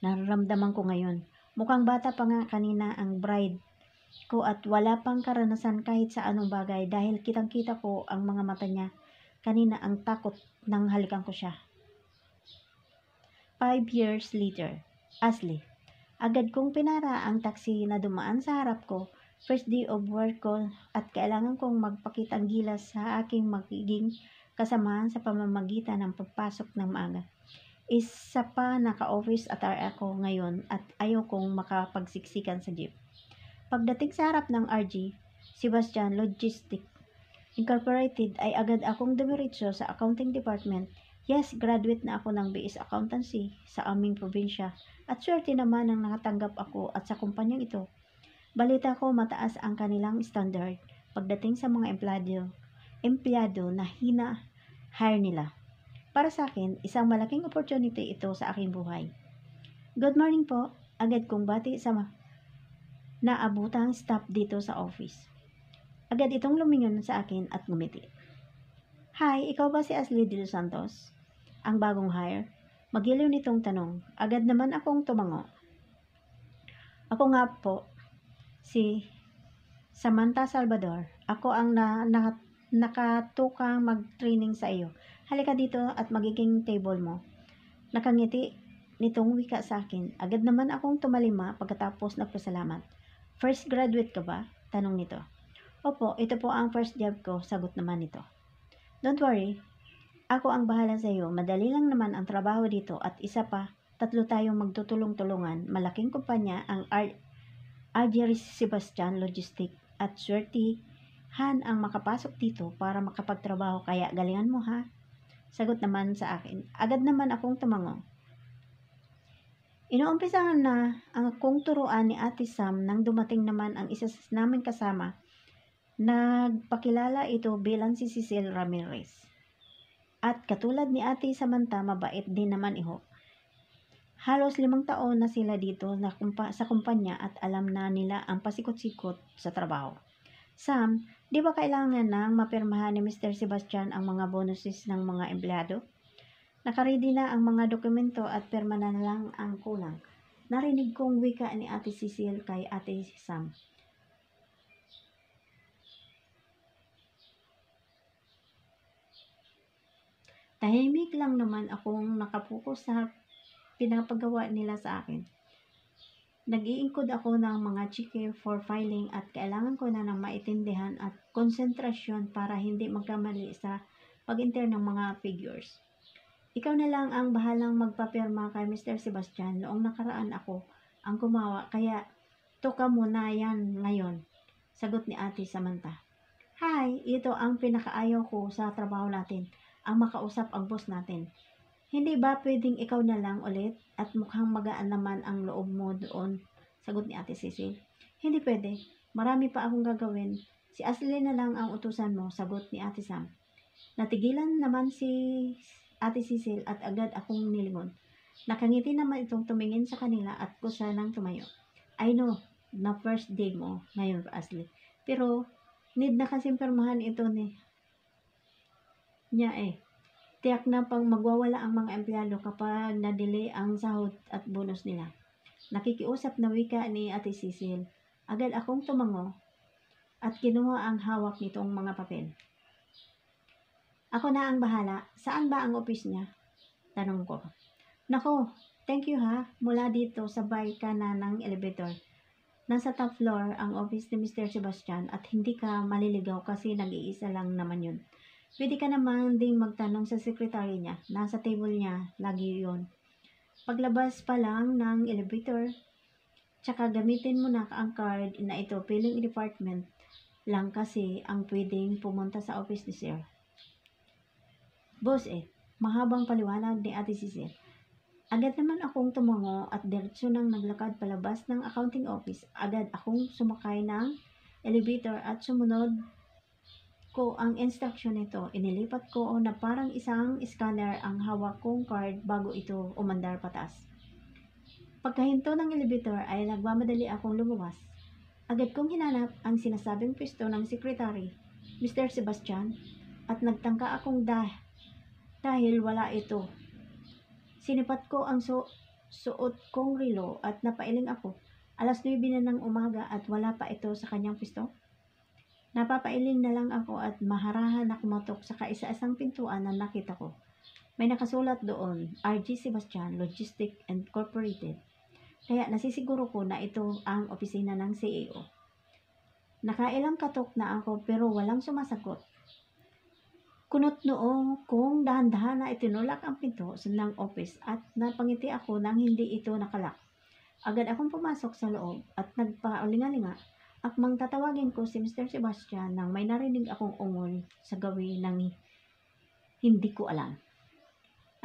nararamdaman ko ngayon. Mukhang bata pa nga kanina ang bride ko at wala pang karanasan kahit sa anong bagay dahil kitang-kita ko ang mga mata niya. Kanina ang takot nang halikan ko siya. 5 years later, Ashley. Agad kong pinara ang taxi na dumaan sa harap ko. First day of work ko at kailangan kong magpakitang gilas sa aking magiging kasamahan sa pamamagitan ng pagpasok ng maaga. Isa pa naka-office attire ako ngayon at ayaw kong makapagsiksikan sa jeep. Pagdating sa harap ng RG, Sebastian Logistics Incorporated ay agad akong dumiretso sa accounting department. Yes, graduate na ako ng BS Accountancy sa aming probinsya at swerte naman ang nakatanggap ako at sa kumpanyang ito. Balita ko mataas ang kanilang standard pagdating sa mga empleyado na hina-hire nila. Para sa akin, isang malaking opportunity ito sa aking buhay. Good morning po, agad kong bati sa naabutang staff dito sa office. Agad itong lumingon sa akin at ngumiti. Hi, ikaw ba si Ashley De Los Santos? Ang bagong hire? Magiliw nitong tanong. Agad naman akong tumango. Ako nga po, si Samantha Salvador. Ako ang nakatukang mag-training sa iyo. Halika dito at magiging table mo. Nakangiti nitong wika sa akin. Agad naman akong tumalima pagkatapos nagpasalamat. First graduate ka ba? Tanong nito. Opo, ito po ang first job ko, sagot naman nito. Don't worry, ako ang bahala sa iyo. Madali lang naman ang trabaho dito at isa pa, 3 tayong magtutulong-tulungan. Malaking kumpanya ang RJ Sebastian Logistic at swertihan ang makapasok dito para makapagtrabaho kaya galingan mo ha. Sagot naman sa akin. Agad naman akong tumango. Inuumpisahan na ang akong turuan ni Ate Sam nang dumating naman ang isa naming kasama. Nagpakilala ito bilang si Cecil Ramirez. At katulad ni Ate Samantha, mabait din naman iho. Halos 5 taon na sila dito sa kumpanya at alam na nila ang pasikot-sikot sa trabaho. Sam, di ba kailangan nang mapirmahan ni Mr. Sebastian ang mga bonuses ng mga empleyado? Nakaready na ang mga dokumento at pirma na lang ang kulang. Narinig kong wika ni Ate Cecil kay Ate Sam. Tahimik lang naman akong nakapokus sa pinapagawa nila sa akin. Nag-iingkod ako ng mga chike for filing at kailangan ko na ng maintindihan at konsentrasyon para hindi magkamali sa pag-enter ng mga figures. Ikaw na lang ang bahalang magpapirma kay Mr. Sebastian. Noong nakaraan ako ang gumawa kaya tuka mo na yan ngayon. Sagot ni Ate Samantha. Hi, ito ang pinakaayaw ko sa trabaho natin. Ang makausap ang boss natin. Hindi ba pwedeng ikaw na lang ulit at mukhang magaan naman ang loob mo doon? Sagot ni Ate Cecil. Hindi pwede. Marami pa akong gagawin. Si Ashley na lang ang utusan mo, sagot ni Ate Sam. Natigilan naman si Ate Cecil at agad akong nilingon. Nakangiti naman itong tumingin sa kanila at kusa nang tumayo. I know, na first day mo ngayon, Ashley. Pero, need na kasing pirmahan ito niya eh. Tiyak na pang magwawala ang mga empleyado kapag na-delay ang sahod at bonus nila. Nakikiusap na wika ni Ate Cecil. Agad akong tumango at kinuha ang hawak nitong mga papel. Ako na ang bahala. Saan ba ang office niya? Tanong ko. Nako, thank you ha. Mula dito, sabay ka na ng elevator. Nasa top floor ang office ni Mr. Sebastian at hindi ka maliligaw kasi nag-iisa lang naman yun. Pwede ka naman ding magtanong sa secretary niya. Nasa table niya, lagi yun. Paglabas pa lang ng elevator, tsaka gamitin mo na ang card na ito, billing department lang kasi ang pwedeng pumunta sa office ni Sir. Boss mahabang paliwanag ni Ate Cecil. Agad naman akong tumango at diretso nang naglakad palabas ng accounting office. Agad akong sumakay ng elevator at sumunod ko ang instruction nito. Inilipat ko na parang isang scanner ang hawak kong card bago ito umandar pataas. Pagkahinto ng elevator ay nagmamadali akong lumabas. Agad kong hinanap ang sinasabing pwesto ng secretary, Mr. Sebastian, at nagtangka akong dahil wala ito. Sinipat ko ang suot kong relo at napailing ako. 9:00 na ng umaga at wala pa ito sa kanyang pwesto. Napapailing na lang ako at maharahan na kumatok sa kaisa-isang pintuan na nakita ko. May nakasulat doon, RJ Sebastian Logistic Incorporated. Kaya nasisiguro ko na ito ang opisina ng CEO. Nakailang katok na ako pero walang sumasagot. Kunot noo kung dahan-dahan na itinulak ang pinto ng office at napangiti ako nang hindi ito nakalak. Agad akong pumasok sa loob at nagpaulingalinga. Akmang tatawagin ko si Mr. Sebastian nang may narinig akong ungol sa gawin ng hindi ko alam.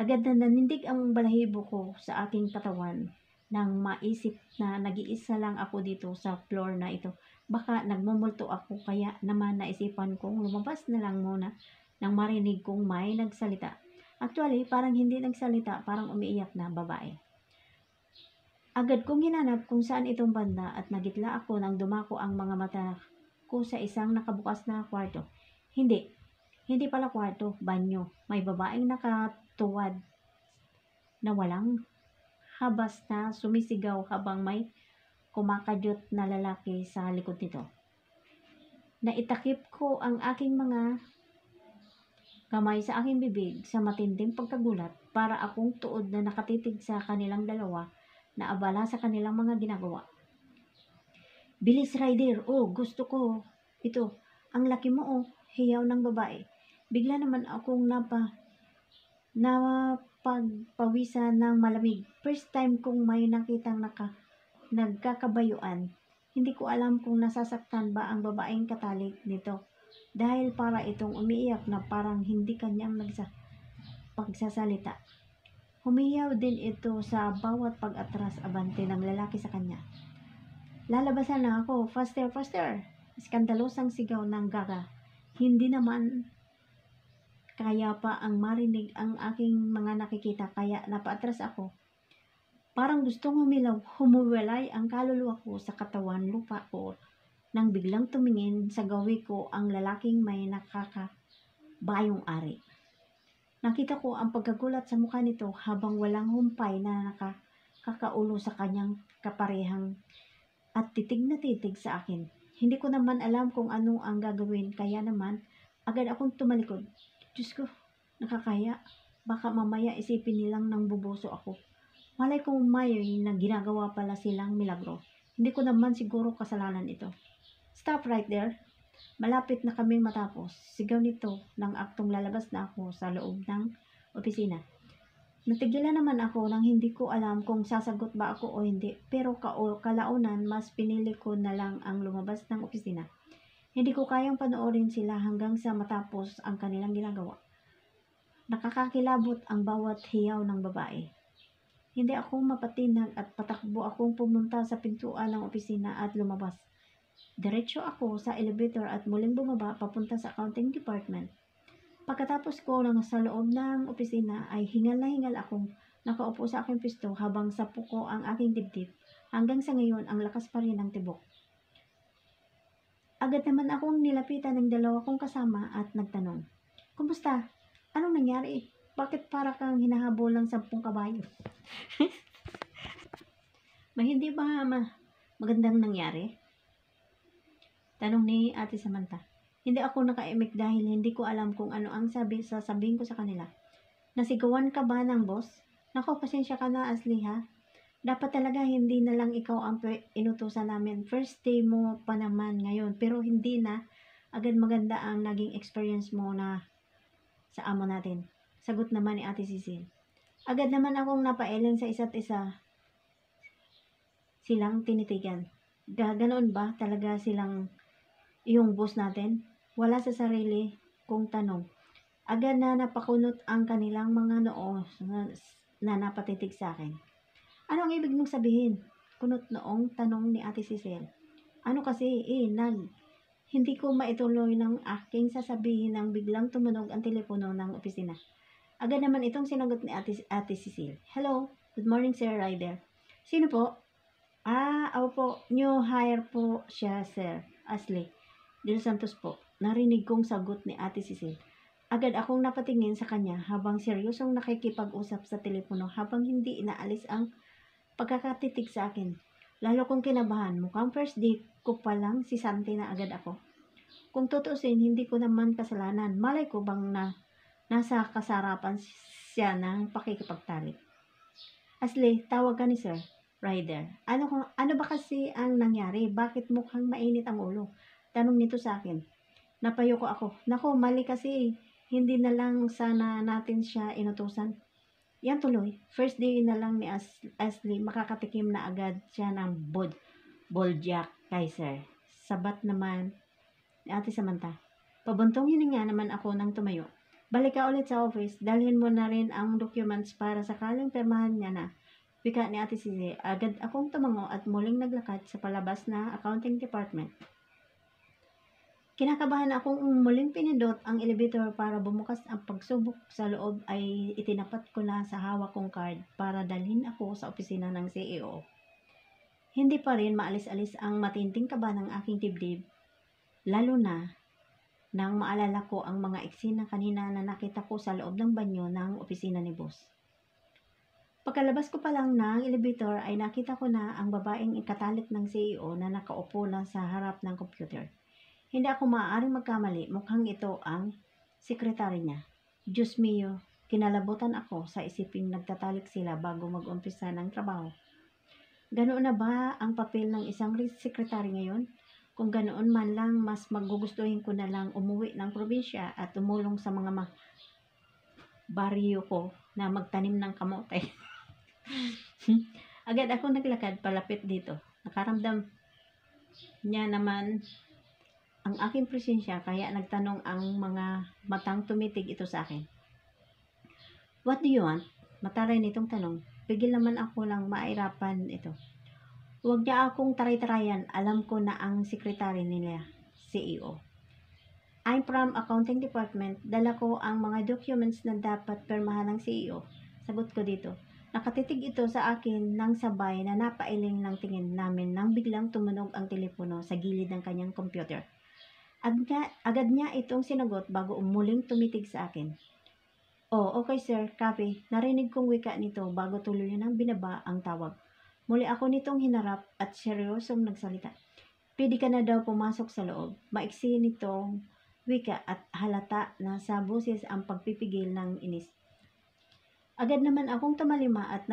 Agad na nanindig ang balahibo ko sa aking katawan nang maisip na nag-iisa lang ako dito sa floor na ito. Baka nagmumulto ako kaya naman naisipan kong lumabas na lang muna nang marinig kong may nagsalita. Actually, parang hindi nagsalita, parang umiiyak na babae. Agad kong hinanap kung saan itong banda at nagitla ako nang dumako ang mga mata ko sa isang nakabukas na kwarto. Hindi pala kwarto, banyo. May babaeng nakatuwad na walang habas na sumisigaw habang may kumakadyot na lalaki sa likod nito. Naitakip ko ang aking mga kamay sa aking bibig sa matinding pagkagulat para akong tuod na nakatitig sa kanilang dalawa na abala sa kanilang mga ginagawa. Bilis, Ryder! Oh, gusto ko ito. Ang laki mo oh, hiyaw ng babae. Bigla naman akong napagpawisan ng malamig. First time kong may nakitang nagkakabayuan. Hindi ko alam kung nasasaktan ba ang babaeng katalik nito. Dahil para itong umiiyak na parang hindi kanyang pagsasalita. Humiyaw din ito sa bawat pag-atras abante ng lalaki sa kanya. Lalabasan na ako, faster, faster! Iskandalosang sigaw ng Gaga. Hindi naman kaya pa ang marinig ang aking mga nakikita kaya napaatras ako. Parang gustong humuwalay ang kaluluwa ko sa katawan lupa ko nang biglang tumingin sa gawi ko ang lalaking may nakakabayong ari. Nakita ko ang pagkagulat sa mukha nito habang walang humpay na nakakaulo sa kanyang kaparehang at titig na titig sa akin. Hindi ko naman alam kung ano ang gagawin kaya naman agad akong tumalikod. Diyos ko, nakakaya. Baka mamaya isipin nilang nang bubuso ako. Malay kong may na ginagawa pala silang milagro. Hindi ko naman siguro kasalanan ito. Stop right there. Malapit na kaming matapos. Sigaw nito nang aktong lalabas na ako sa loob ng opisina. Natigilan naman ako nang hindi ko alam kung sasagot ba ako o hindi. Pero kalaunan, mas pinili ko na lang ang lumabas ng opisina. Hindi ko kayang panoorin sila hanggang sa matapos ang kanilang ginagawa. Nakakakilabot ang bawat hiyaw ng babae. Hindi ako mapatinag at patakbo akong pumunta sa pintuan ng opisina at lumabas. Diretso ako sa elevator at muling bumaba papunta sa accounting department. Pagkatapos ko sa loob ng opisina ay hingal na hingal akong nakaupo sa aking pisto habang sapo ko ang aking dibdib. Hanggang sa ngayon ang lakas pa rin ng tibok. Agad naman akong nilapitan ng dalawa kong kasama at nagtanong, "Kumusta? Anong nangyari? Bakit para kang hinahabol ng 10 kabayo?" May hindi ba magandang nangyari? Tanong ni Ate Samantha. Hindi ako nakaimik dahil hindi ko alam kung ano ang sasabihin ko sa kanila. Nasigawan ka ba ng boss? Nako, pasensya ka na, Asli ha. Dapat talaga hindi na lang ikaw ang inutusan namin. First day mo pa naman ngayon, pero hindi na agad maganda ang naging experience mo na sa amo natin. Sagot naman ni Ate Cecil. Agad naman akong napailan sa isa't isa. Silang tinitigan. Ganoon ba talaga silang yung boss natin? Wala sa sarili kong tanong. Agad na napakunot ang kanilang mga noo na napatitig sa akin. Ano ang ibig mong sabihin? Kunot noong tanong ni Ate Cecil. Ano kasi, hindi ko maituloy ng aking sasabihin nang biglang tumunog ang telepono ng opisina. Agad naman itong sinagot ni Ate Cecil. Hello, good morning Sir Ryder. Sino po? Opo, new hire po siya Sir Ashley De Los Santos po. Narinig kong sagot ni Ate Cecil. Agad akong napatingin sa kanya habang seryosong nakikipag-usap sa telepono habang hindi inaalis ang pagkakatitig sa akin. Lalo kong kinabahan. Mukhang first day ko pa lang si Santi na agad ako. Kung tutusin, hindi ko naman kasalanan. Malay ko bang nasa kasarapan siya ng pakikipagtalik. Ashley, tawag ka ni Sir Ryder. Ano ba kasi ang nangyari? Bakit mukhang mainit ang ulo? Tanong nito sa akin. Napayo ko ako. Nako, mali kasi. Hindi na lang sana natin siya inutusan. Yan tuloy. First day na lang ni Ashley, makakatikim na agad siya ng Boljak Kaiser. Sabat naman ni Ate Samantha. Pabuntong hininga naman ako nang tumayo. Balik ka ulit sa office. Dalhin mo na rin ang documents para sakaling pirmahan niya na. Wika ni Ate Cici. Agad akong tumango at muling naglakad sa palabas na accounting department. Kinakabahan akong muling pinindot ang elevator para bumukas ang pagsubok sa loob ay itinapat ko na sa hawak kong card para dalhin ako sa opisina ng CEO. Hindi pa rin maalis-alis ang matinding kaba ng aking dibdib, lalo na nang maalala ko ang mga eksena kanina na nakita ko sa loob ng banyo ng opisina ni boss. Pagkalabas ko pa lang ng elevator ay nakita ko na ang babaeng ikatalik ng CEO na nakaupo lang sa harap ng computer. Hindi ako maaaring magkamali, mukhang ito ang sekretary niya. Diyos mio, kinalabutan ako sa isiping nagtatalik sila bago mag-umpisa ng trabaho. Ganoon na ba ang papel ng isang sekretary ngayon? Kung ganoon man lang, mas magugustuhin ko na lang umuwi ng probinsya at tumulong sa mga baryo ko na magtanim ng kamote. Agad ako naglakad palapit dito. Nakaramdam niya naman ang aking presensya kaya nagtanong ang mga matang tumitig ito sa akin. What do you want? Mataray nitong tanong. Pigil naman ako lang mairapan ito. Huwag niya akong taray-tarayan. Alam ko na ang sekretary nila, CEO. I'm from accounting department. Dala ko ang mga documents na dapat permahan ng CEO. Sagot ko dito. Nakatitig ito sa akin nang sabay na napailing ng tingin namin nang biglang tumunog ang telepono sa gilid ng kanyang computer. Agad niya itong sinagot bago umuling tumitig sa akin. Oh, okay sir, copy. Narinig kong wika nito bago tuloy nang binaba ang tawag. Muli ako nitong hinarap at seryosong nagsalita. Pwede ka na daw pumasok sa loob. Maiksi nitong wika at halata na sa boses ang pagpipigil ng inis. Agad naman akong tumalima at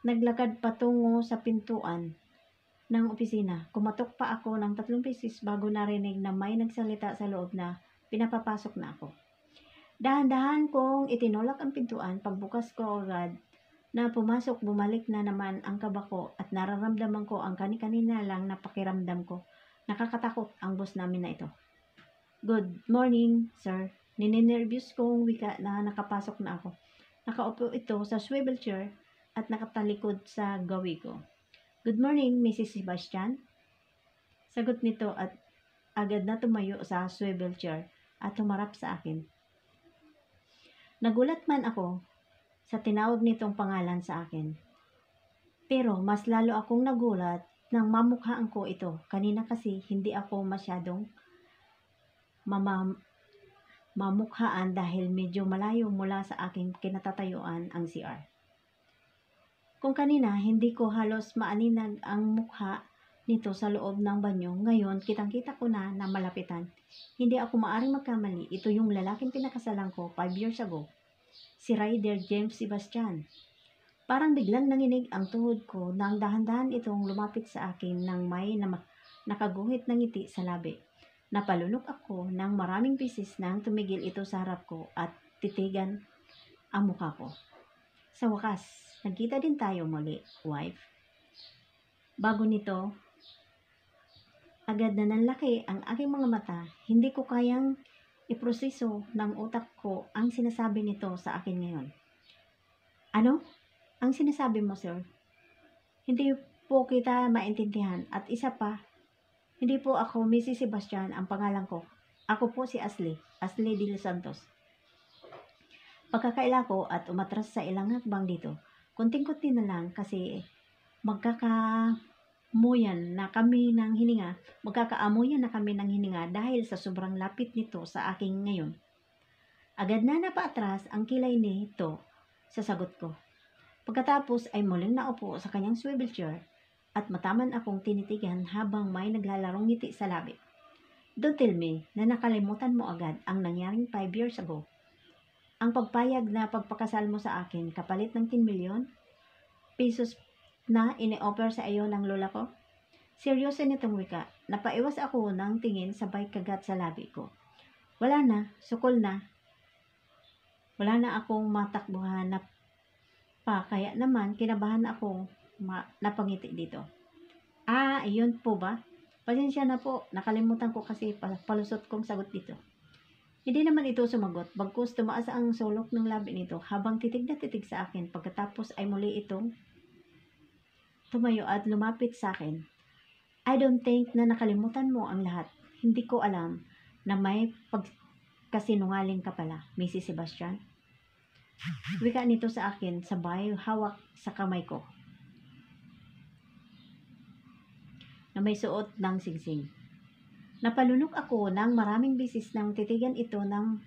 naglakad patungo sa pintuan ng opisina. Kumatok pa ako ng 3 beses bago narinig na may nagsalita sa loob na pinapapasok na ako. Dahan-dahan kong itinulak ang pintuan. Pagbukas ko agad na pumasok, bumalik na naman ang kaba ko at nararamdaman ko ang kani-kanina lang na pakiramdam ko. Nakakatakot ang boss namin na ito. Good morning, sir. Ninenervyos kong wika na nakapasok na ako. Nakaupo ito sa swivel chair at nakatalikod sa gawi ko. Good morning, Mrs. Sebastian. Sagot nito at agad na tumayo sa swivel chair at humarap sa akin. Nagulat man ako sa tinawag nitong pangalan sa akin. Pero mas lalo akong nagulat nang mamukhaan ko ito. Kanina kasi hindi ako masyadong mamukhaan dahil medyo malayo mula sa aking kinatatayuan ang CR. Kung kanina hindi ko halos maaninag ang mukha nito sa loob ng banyo, ngayon kitang-kita ko na malapitan. Hindi ako maaring magkamali. Ito yung lalaking pinakasalan ko 5 years ago. Si Ryder James Sebastian. Parang biglang nanginig ang tuhod ko nang dahan-dahan itong lumapit sa akin nang may nakaguhit ng ngiti sa labi. Napalunok ako ng maraming beses nang tumigil ito sa harap ko at titigan ang mukha ko. Sa wakas, nagkita din tayo muli, wife. Bago nito, agad na nanlaki ang aking mga mata. Hindi ko kayang iproseso ng utak ko ang sinasabi nito sa akin ngayon. Ano? Ang sinasabi mo, sir? Hindi po kita maintindihan. At isa pa, hindi po ako Mrs. Sebastian ang pangalan ko. Ako po si Ashley de los Santos. Pagkakaila ko at umatras sa ilang hakbang dito, kunting-kunti na lang kasi magkakaamuyan na kami ng hininga dahil sa sobrang lapit nito sa aking ngayon. Agad na napaatras ang kilay nito sa sagot ko. Pagkatapos ay muling naupo sa kanyang swivel chair at mataman akong tinitigan habang may naglalarong ngiti sa labi. Don't tell me na nakalimutan mo agad ang nangyaring 5 years ago. Ang pagpayag na pagpakasal mo sa akin kapalit ng 10 million pesos na ini-offer sa iyo ng lola ko? Seryoso nitong wika. Napaiwas ako ng tingin sabay kagat sa labi ko. Wala na, sukol na. Wala na akong matakbuhan na pa kaya naman kinabahan ako napangiti dito. Iyon po ba? Pasensya na po, nakalimutan ko kasi palusot kong sagot dito. Hindi naman ito sumagot, bagkus tumaas ang sulok ng labi nito habang titig na titig sa akin. Pagkatapos ay muli itong tumayo at lumapit sa akin. I don't think na nakalimutan mo ang lahat. Hindi ko alam na may pagkasinungaling ka pala, Mrs. Sebastian. Wika nito sa akin sabay hawak sa kamay ko na may suot ng singsing. Napalunok ako ng maraming beses nang titigan ito ng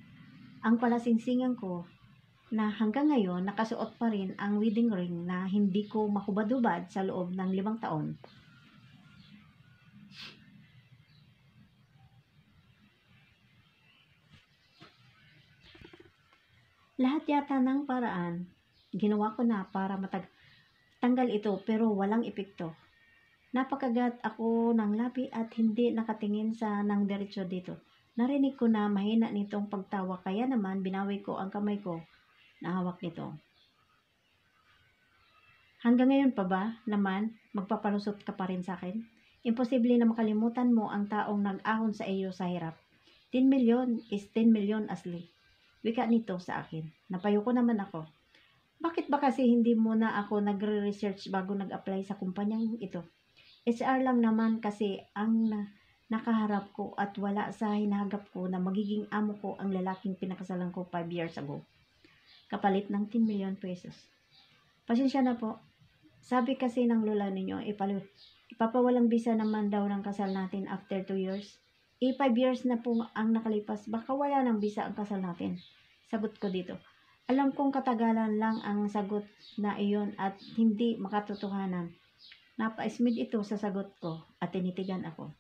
ang palasingsingan ko na hanggang ngayon nakasuot pa rin ang wedding ring na hindi ko mahubad-hubad sa loob ng 5 taon. Lahat yata ng paraan ginawa ko na para tanggal ito pero walang epekto. Napakagat ako ng labi at hindi nakatingin sa nang diretso dito. Narinig ko na mahina nitong pagtawa kaya naman binawi ko ang kamay ko na hawak nito. Hanggang ngayon pa ba naman magpapalusot ka pa rin sa akin? Imposible na makalimutan mo ang taong nag-ahon sa iyo sa hirap. 10 million is 10 million, Asli. Wika nito sa akin. Napayo ko naman ako. Bakit ba kasi hindi mo na ako nagre-research bago nag-apply sa kumpanyang ito? HR lang naman kasi ang nakaharap ko at wala sa hinahagap ko na magiging amo ko ang lalaking pinakasalan ko 5 years ago. Kapalit ng 10 million pesos. Pasensya na po. Sabi kasi ng lola ninyo, ipapawalang bisa naman daw ng kasal natin after 2 years. 5 years na po ang nakalipas, baka wala ng bisa ang kasal natin. Sagot ko dito. Alam kong katagalan lang ang sagot na iyon at hindi makatotohanan. Napa-smid ito sa sagot ko at tinitigan ako.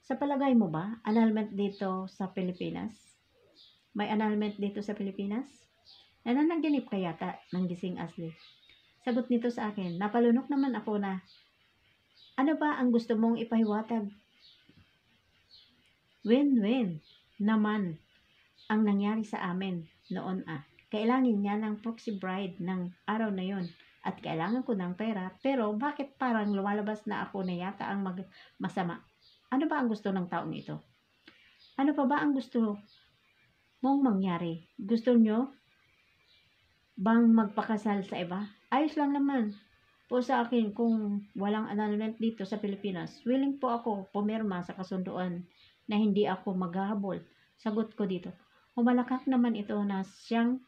Sa palagay mo ba, annulment dito sa Pilipinas? May annulment dito sa Pilipinas? Nananaginip ka yata ng gising, Asli. Sagot nito sa akin, napalunok naman ako na, ano ba ang gusto mong ipahiwatag? Win-win naman ang nangyari sa amin noon Kailangan niya ng proxy bride ng araw na yon at kailangan ko ng pera, pero bakit parang lumalabas na ako na yata ang masama? Ano ba ang gusto ng taong ito? Ano pa ba ang gusto mong mangyari? Gusto nyo bang magpakasal sa iba? Ayos lang naman po sa akin kung walang annulment dito sa Pilipinas. Willing po ako pumirma sa kasunduan na hindi ako maghahabol. Sagot ko dito. Humalakak naman ito na siyang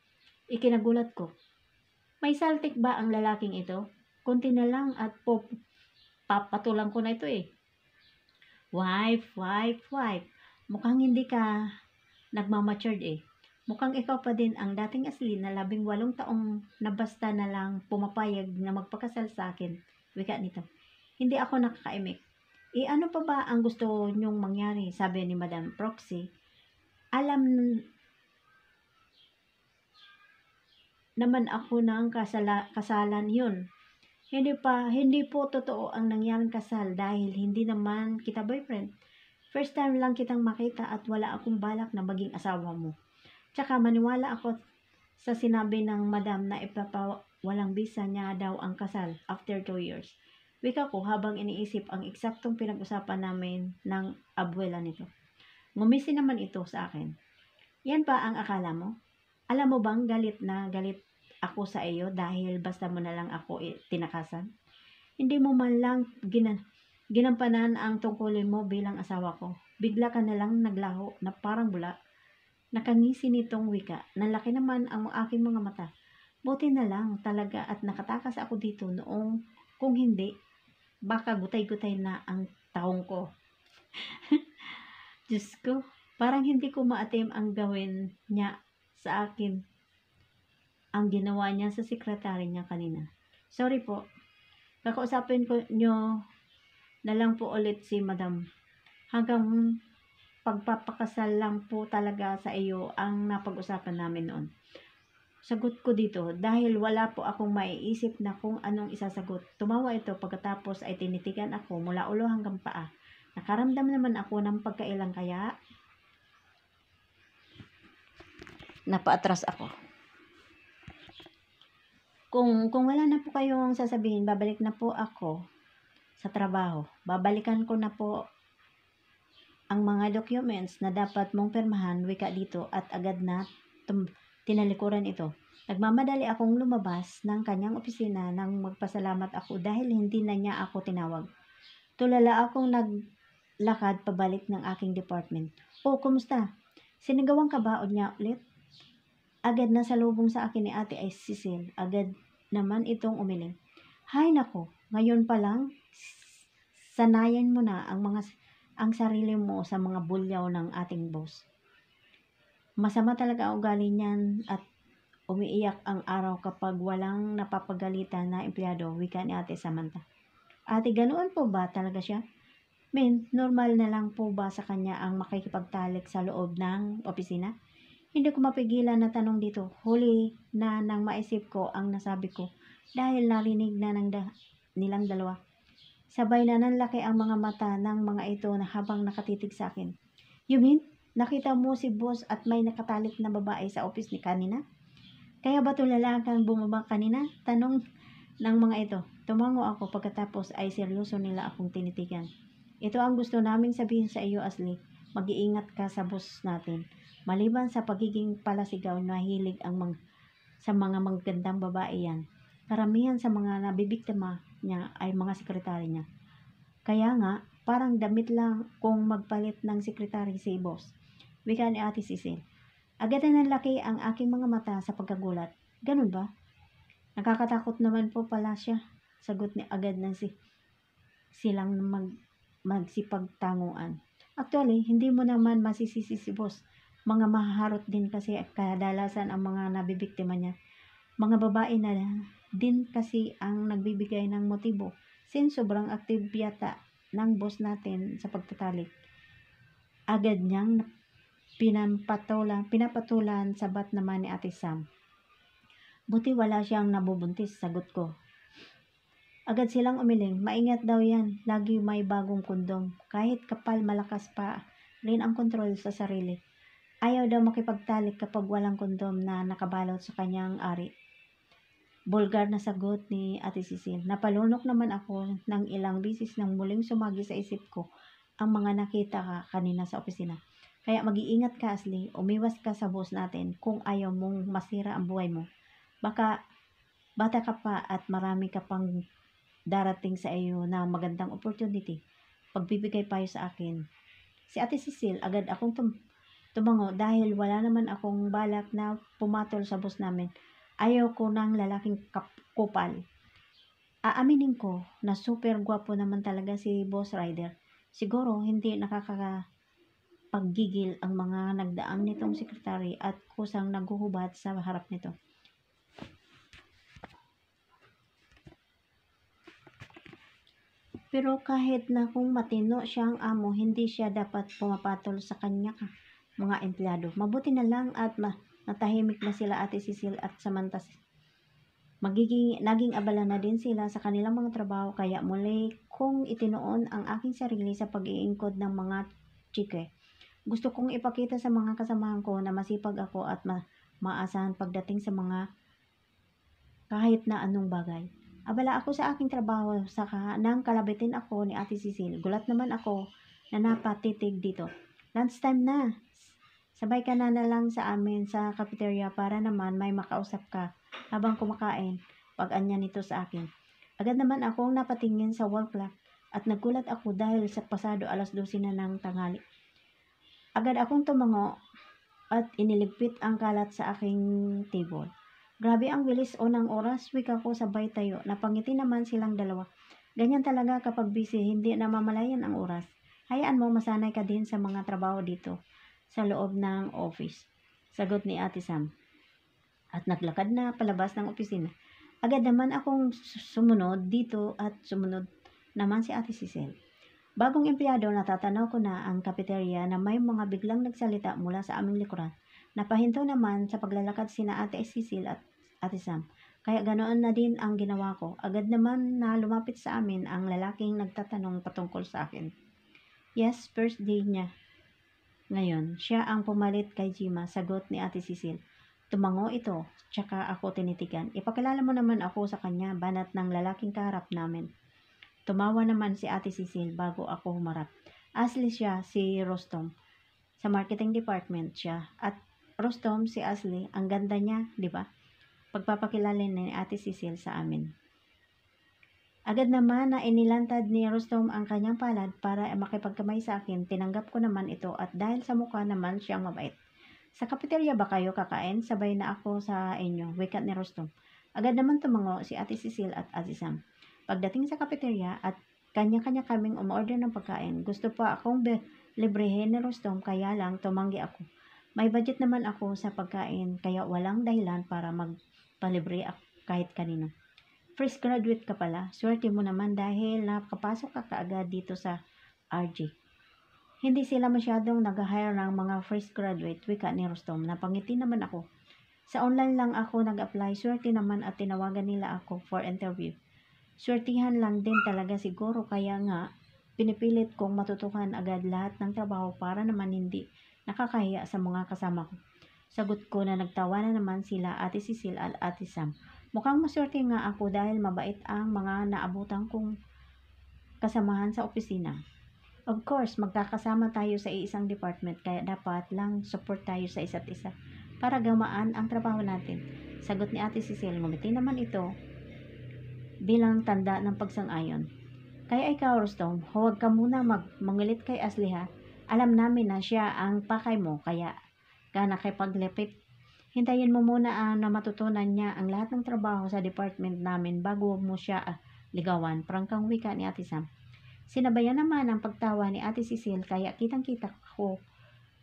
ikinagulat ko. May saltik ba ang lalaking ito? Kunti na lang at papatulang ko na ito Wife. Mukhang hindi ka nagmamatured Mukhang ikaw pa din ang dating Asli na 18 taong na basta na lang pumapayag na magpakasal sa akin. Wika nito. Hindi ako nakakaimik. Ano pa ba ang gusto nyong mangyari? Sabi ni Madam Proxy. Alam naman ako ng kasalan yun. Hindi po totoo ang nangyaring kasal dahil hindi naman kita boyfriend. First time lang kitang makita at wala akong balak na maging asawa mo. Tsaka maniwala ako sa sinabi ng madam na ipapawalang bisa niya daw ang kasal after 2 years. Wika ko habang iniisip ang eksaktong pinag-usapan namin ng abuela nito. Ngumisi naman ito sa akin. Yan ba ang akala mo? Alam mo bang galit na galit ako sa iyo dahil basta mo na lang ako tinakasan? Hindi mo man lang ginampanan ang tungkulin mo bilang asawa ko. Bigla ka na lang naglaho na parang bula. Nakangisi nitong wika. Nalaki naman ang aking mga mata. Buti na lang talaga at nakatakas ako dito noong kung hindi, baka gutay-gutay na ang taong ko. Diyos ko, parang hindi ko maatim ang gawin niya sa akin ang ginawa niya sa sekretary niya kanina. Sorry po. Kakausapin ko nyo na lang po ulit si madam. Hanggang pagpapakasal lang po talaga sa iyo ang napag-usapan namin noon. Sagot ko dito dahil wala po akong maiisip na kung anong isasagot. Tumawa ito pagkatapos ay tinitigan ako mula ulo hanggang paa. Nakaramdam naman ako ng pagkailang kaya napaatras ako. Kung wala na po kayong sasabihin, babalik na po ako sa trabaho. Babalikan ko na po ang mga documents na dapat mong pirmahan, wika dito at agad na tinalikuran ito. Nagmamadali akong lumabas ng kanyang opisina nang magpasalamat ako dahil hindi na niya ako tinawag. Tulala akong naglakad pabalik ng aking department. Oh, kumusta? Sinigawan ka ba o niya ulit? Agad na salubong sa akin ni ate ay Cecil. Agad naman itong umiling. Hay nako, ngayon pa lang, sanayan mo na ang sarili mo sa mga bulyaw ng ating boss. Masama talaga ang ugali niyan at umiiyak ang araw kapag walang napapagalitan na empleyado, wika ni ate Samantha. Ate, ganoon po ba talaga siya? Normal na lang po ba sa kanya ang makikipagtalik sa loob ng opisina? Hindi ko mapigilan na tanong dito. Huli na nang maisip ko ang nasabi ko dahil narinig na nilang dalawa. Sabay na nanlaki ang mga mata ng mga ito na habang nakatitig sa akin. You mean, nakita mo si boss at may nakatalik na babae sa office ni kanina? Kaya ba tulala kang bumaba kanina? Tanong ng mga ito. Tumango ako pagkatapos ay seryoso nila akong tinitigan. Ito ang gusto naming sabihin sa iyo, Ashley. Mag-iingat ka sa boss natin. Maliban sa pagiging palasigaw na hilig sa mga magandang babae yan, karamihan sa mga nabibiktima niya ay mga sekretary niya. Kaya nga, parang damit lang kung magpalit ng sekretary si boss. Wika ni Ate Cecil. Agad na nanlaki ang aking mga mata sa pagkagulat. Ganun ba? Nakakatakot naman po pala siya. Sagot ni agad ng silang magsipagtanguan. Actually, hindi mo naman masisisi si boss. Mga mahaharot din kasi kadalasan ang mga nabibiktima niya. Mga babae na din kasi ang nagbibigay ng motibo since sobrang active yata ng boss natin sa pagtatalik. Agad niyang pinapatulan sa bat naman ni Ate Sam. Buti wala siyang nabubuntis, sagot ko. Agad silang umiling, maingat daw yan, lagi may bagong kondom. Kahit kapal malakas pa rin ang kontrol sa sarili. Ayaw daw makipagtalik kapag walang kondom na nakabalot sa kanyang ari. Bulgar na sagot ni Ate Cecil. Napalunok naman ako ng ilang bisis nang muling sumagi sa isip ko ang mga nakita ka kanina sa opisina. Kaya mag-iingat ka, Ashley. Umiwas ka sa boss natin kung ayaw mong masira ang buhay mo. Baka bata ka pa at marami ka pang darating sa iyo na magandang opportunity. Pagbibigay payo sa akin. Si Ate Cecil, agad akong tumango dahil wala naman akong balak na pumatol sa boss namin. Ayaw ko ng lalaking kupal. Aaminin ko na super gwapo naman talaga si Boss Ryder. Siguro hindi nakakapaggigil ang mga nagdaang nitong sekretary at kusang naghuhubad sa harap nito. Pero kahit na kung matino siyang amo, hindi siya dapat pumapatol sa kanya mga empleyado. Mabuti na lang at natahimik na sila Ate Cecil at Samantha. Naging abala na din sila sa kanilang mga trabaho kaya muli kong itinoon ang aking sarili sa pag-iingkod ng mga chike. Gusto kong ipakita sa mga kasamahan ko na masipag ako at maasahan pagdating sa mga kahit na anong bagay. Abala ako sa aking trabaho nang kalabitin ako ni Ate Cecil. Gulat naman ako na napatitig dito. Lunchtime na. Sabay ka na lang sa amin sa cafeteria para naman may makausap ka habang kumakain. Pag-anya nito sa akin. Agad naman akong napatingin sa wall clock at nagulat ako dahil sa pasado alas 12 na ng tanghali. Agad akong tumango at iniligpit ang kalat sa aking table. Grabe ang bilis ng oras, wika ko sabay tayo. Napangiti naman silang dalawa. Ganyan talaga kapag busy, hindi namamalayan ang oras. Hayaan mo, masanay ka din sa mga trabaho dito sa loob ng office. Sagot ni Ate Sam. At naglakad na palabas ng opisina. Agad naman akong sumunod dito at sumunod naman si Ate Cecil. Bagong empleyado, natatanaw ko na ang cafeteria na may mga biglang nagsalita mula sa aming likuran. Napahinto naman sa paglalakad sina Ate Cecil at Ate Sam. Kaya ganoon na din ang ginawa ko. Agad naman na lumapit sa amin ang lalaking nagtatanong patungkol sa akin. Yes, first day niya. Ngayon, siya ang pumalit kay Jima, sagot ni Ate Cecil. Tumango ito, tsaka ako tinitigan. Ipakilala mo naman ako sa kanya, banat ng lalaking kaharap namin. Tumawa naman si Ate Cecil bago ako humarap. Ashley siya, si Rostom. Sa marketing department siya. At Rostom, si Ashley, ang ganda niya, di ba? Pagpapakilala ni Ate Cecil sa amin. Agad naman na inilantad ni Rostom ang kanyang palad para makipagkamay sa akin. Tinanggap ko naman ito at dahil sa mukha naman siyang mabait. Sa cafeteria ba kayo kakain? Sabay na ako sa inyo, wikat ni Rostom. Agad naman tumango si Ate Cecil at Ate Sam. Pagdating sa cafeteria at kanya-kanya kaming umorder ng pagkain. Gusto pa akong librehin ni Rostom kaya lang tumanggi ako. May budget naman ako sa pagkain kaya walang dahilan para magpalibre ako kahit kanino. Fresh graduate ka pala. Swerte mo naman dahil nakapasok ka kaagad dito sa RG. Hindi sila masyadong nag-hire ng mga fresh graduate, wika ni Rostom. Napangiti naman ako. Sa online lang ako nag-apply. Swerte naman at tinawagan nila ako for interview. Swertihan lang din talaga siguro, kaya nga pinipilit kong matutukan agad lahat ng trabaho para naman hindi nakakahiya sa mga kasama ko. Sagot ko na nagtawa na naman sila Ate Cecile at Ate Sam. Mukhang maswerte nga ako dahil mabait ang mga naabutan kong kasamahan sa opisina. Of course, magkakasama tayo sa isang department kaya dapat lang support tayo sa isa't isa para gamaan ang trabaho natin. Sagot ni Ate Cecile, ngumiti naman ito bilang tanda ng pagsang-ayon. Kaya ikaw, Rostom, huwag ka muna mangilit kay Asli ha. Alam namin na siya ang pakay mo, kaya ka nakipaglapit. Hintayin mo muna na matutunan niya ang lahat ng trabaho sa department namin bago mo siya ligawan. Prangkang wika ni Ate Sam. Sinabayan naman ang pagtawa ni Ate Cecile, kaya kitang-kita ko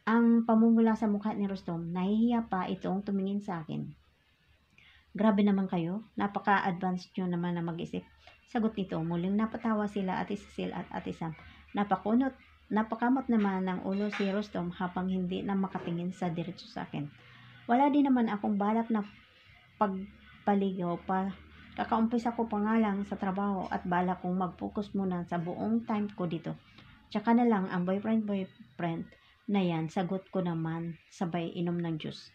ang pamumula sa mukha ni Rostom. Nahihiya pa itong tumingin sa akin. Grabe naman kayo, napaka-advanced nyo naman na mag-isip. Sagot nito, muling napatawa sila Ate Cecile at Ate Sam. Napakamot naman ng ulo si Rostom habang hindi na makatingin sa diretso sa akin. Wala din naman akong balak na pagpaligaw pa. Kakaumpisa ko pa nga lang sa trabaho at balak kong mag-focus muna sa buong time ko dito. Tsaka na lang ang boyfriend na yan, sagot ko naman sabay inom ng juice.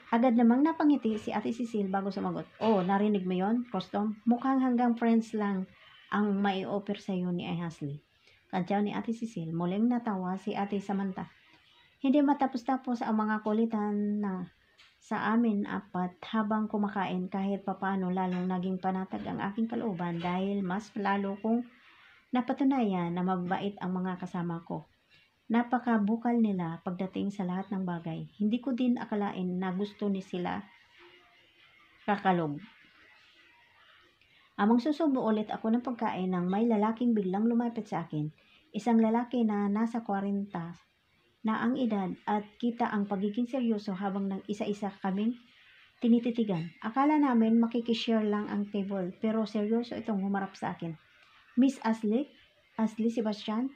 Agad namang napangiti si Ate Cecile bago sumagot. Oh, narinig mo yon, Rostom? Mukhang hanggang friends lang ang mai-offer sa iyo ni Asli. Kantyaw ni Ate Cecile, muling natawa si Ate Samantha. Hindi matapos-tapos ang mga kulitan na sa amin apat habang kumakain, kahit papano lalong naging panatag ang aking kalooban dahil mas lalo kong napatunayan na mabait ang mga kasama ko. Napakabukal nila pagdating sa lahat ng bagay. Hindi ko din akalain na gusto ni sila kakalog. Amang susubo ulit ako ng pagkain nang may lalaking biglang lumapit sa akin. Isang lalaki na nasa 40 na ang edad at kita ang pagiging seryoso habang nang isa-isa kaming tinititigan. Akala namin makikishare lang ang table pero seryoso itong humarap sa akin. Miss Asli? Asli Sebastian?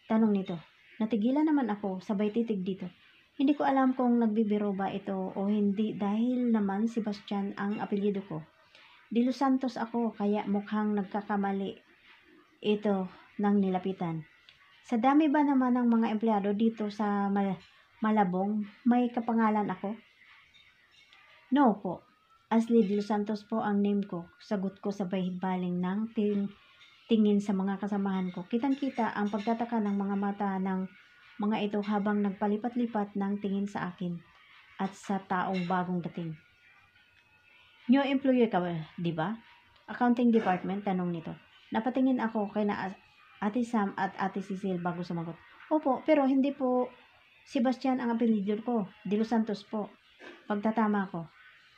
Tanong nito. Natigilan naman ako, sabay titig dito. Hindi ko alam kung nagbibiro ba ito o hindi dahil naman Sebastian ang apelyido ko. De Los Santos ako, kaya mukhang nagkakamali ito ng nilapitan. Sa dami ba naman ng mga empleyado dito sa Malabong, may kapangalan ako? No po. Asli De Los Santos po ang name ko. Sagot ko sabay baling ng tingin sa mga kasamahan ko. Kitang-kita ang pagtataka ng mga mata ng mga ito habang nagpalipat-lipat ng tingin sa akin at sa taong bagong dating. New employer ka ba, di ba? Accounting department, tanong nito. Napatingin ako kay na Ate Sam at Ate Cecile bago sumagot. Opo, pero hindi po Sebastian ang apelyido ko. De Los Santos po. Pagtatama ko.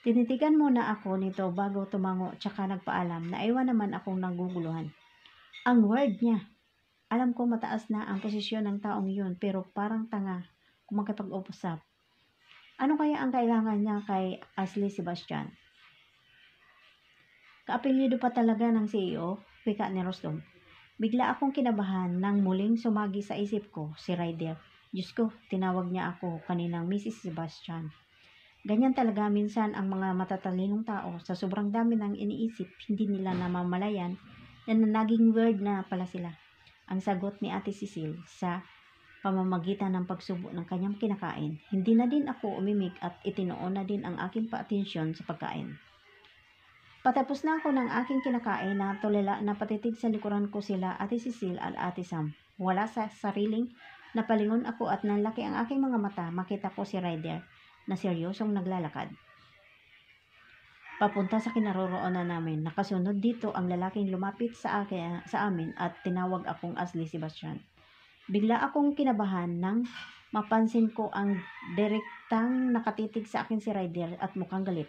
Tinitigan muna ako nito bago tumango tsaka nagpaalam na iwan naman akong naguguluhan. Ang word niya. Alam ko mataas na ang posisyon ng taong yun pero parang tanga kung makipag-usap. Ano kaya ang kailangan niya kay Asli Sebastian? Kaapelyido pa talaga ng CEO, wika ni Rostom. Bigla akong kinabahan nang muling sumagi sa isip ko si Ryder. Diyos ko, tinawag niya ako kaninang Mrs. Sebastian. Ganyan talaga minsan ang mga matatalinong tao. Sa sobrang dami ng iniisip, hindi nila namamalayan na naging word na pala sila. Ang sagot ni Ate Cecile sa pamamagitan ng pagsubo ng kanyang kinakain. Hindi na din ako umimik at itinoon na din ang aking paatensyon sa pagkain. Patapos na ako ng aking kinakain na tulala na patitig sa likuran ko sila Ate Cecile at Ate Sam. Wala sa sariling napalingon ako at nanlaki ang aking mga mata. Makita ko si Ryder na seryosong naglalakad papunta sa kinaroroonan namin. Nakasunod dito ang lalaking lumapit sa amin at tinawag akong Asli Sebastian. Bigla akong kinabahan nang mapansin ko ang direktang nakatitig sa akin si Ryder at mukhang galit.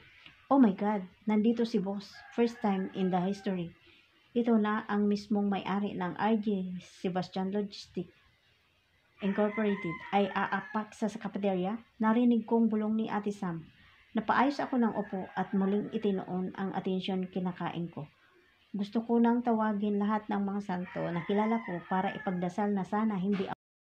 Oh my God, nandito si boss. First time in the history. Ito na ang mismong may-ari ng RJ Sebastian Logistics Incorporated ay aapak sa cafeteria. Narinig kong bulong ni Ate Sam. Napaayos ako ng upo at muling itinoon ang atensyon kinakain ko. Gusto ko nang tawagin lahat ng mga santo na kilala ko para ipagdasal na sana hindi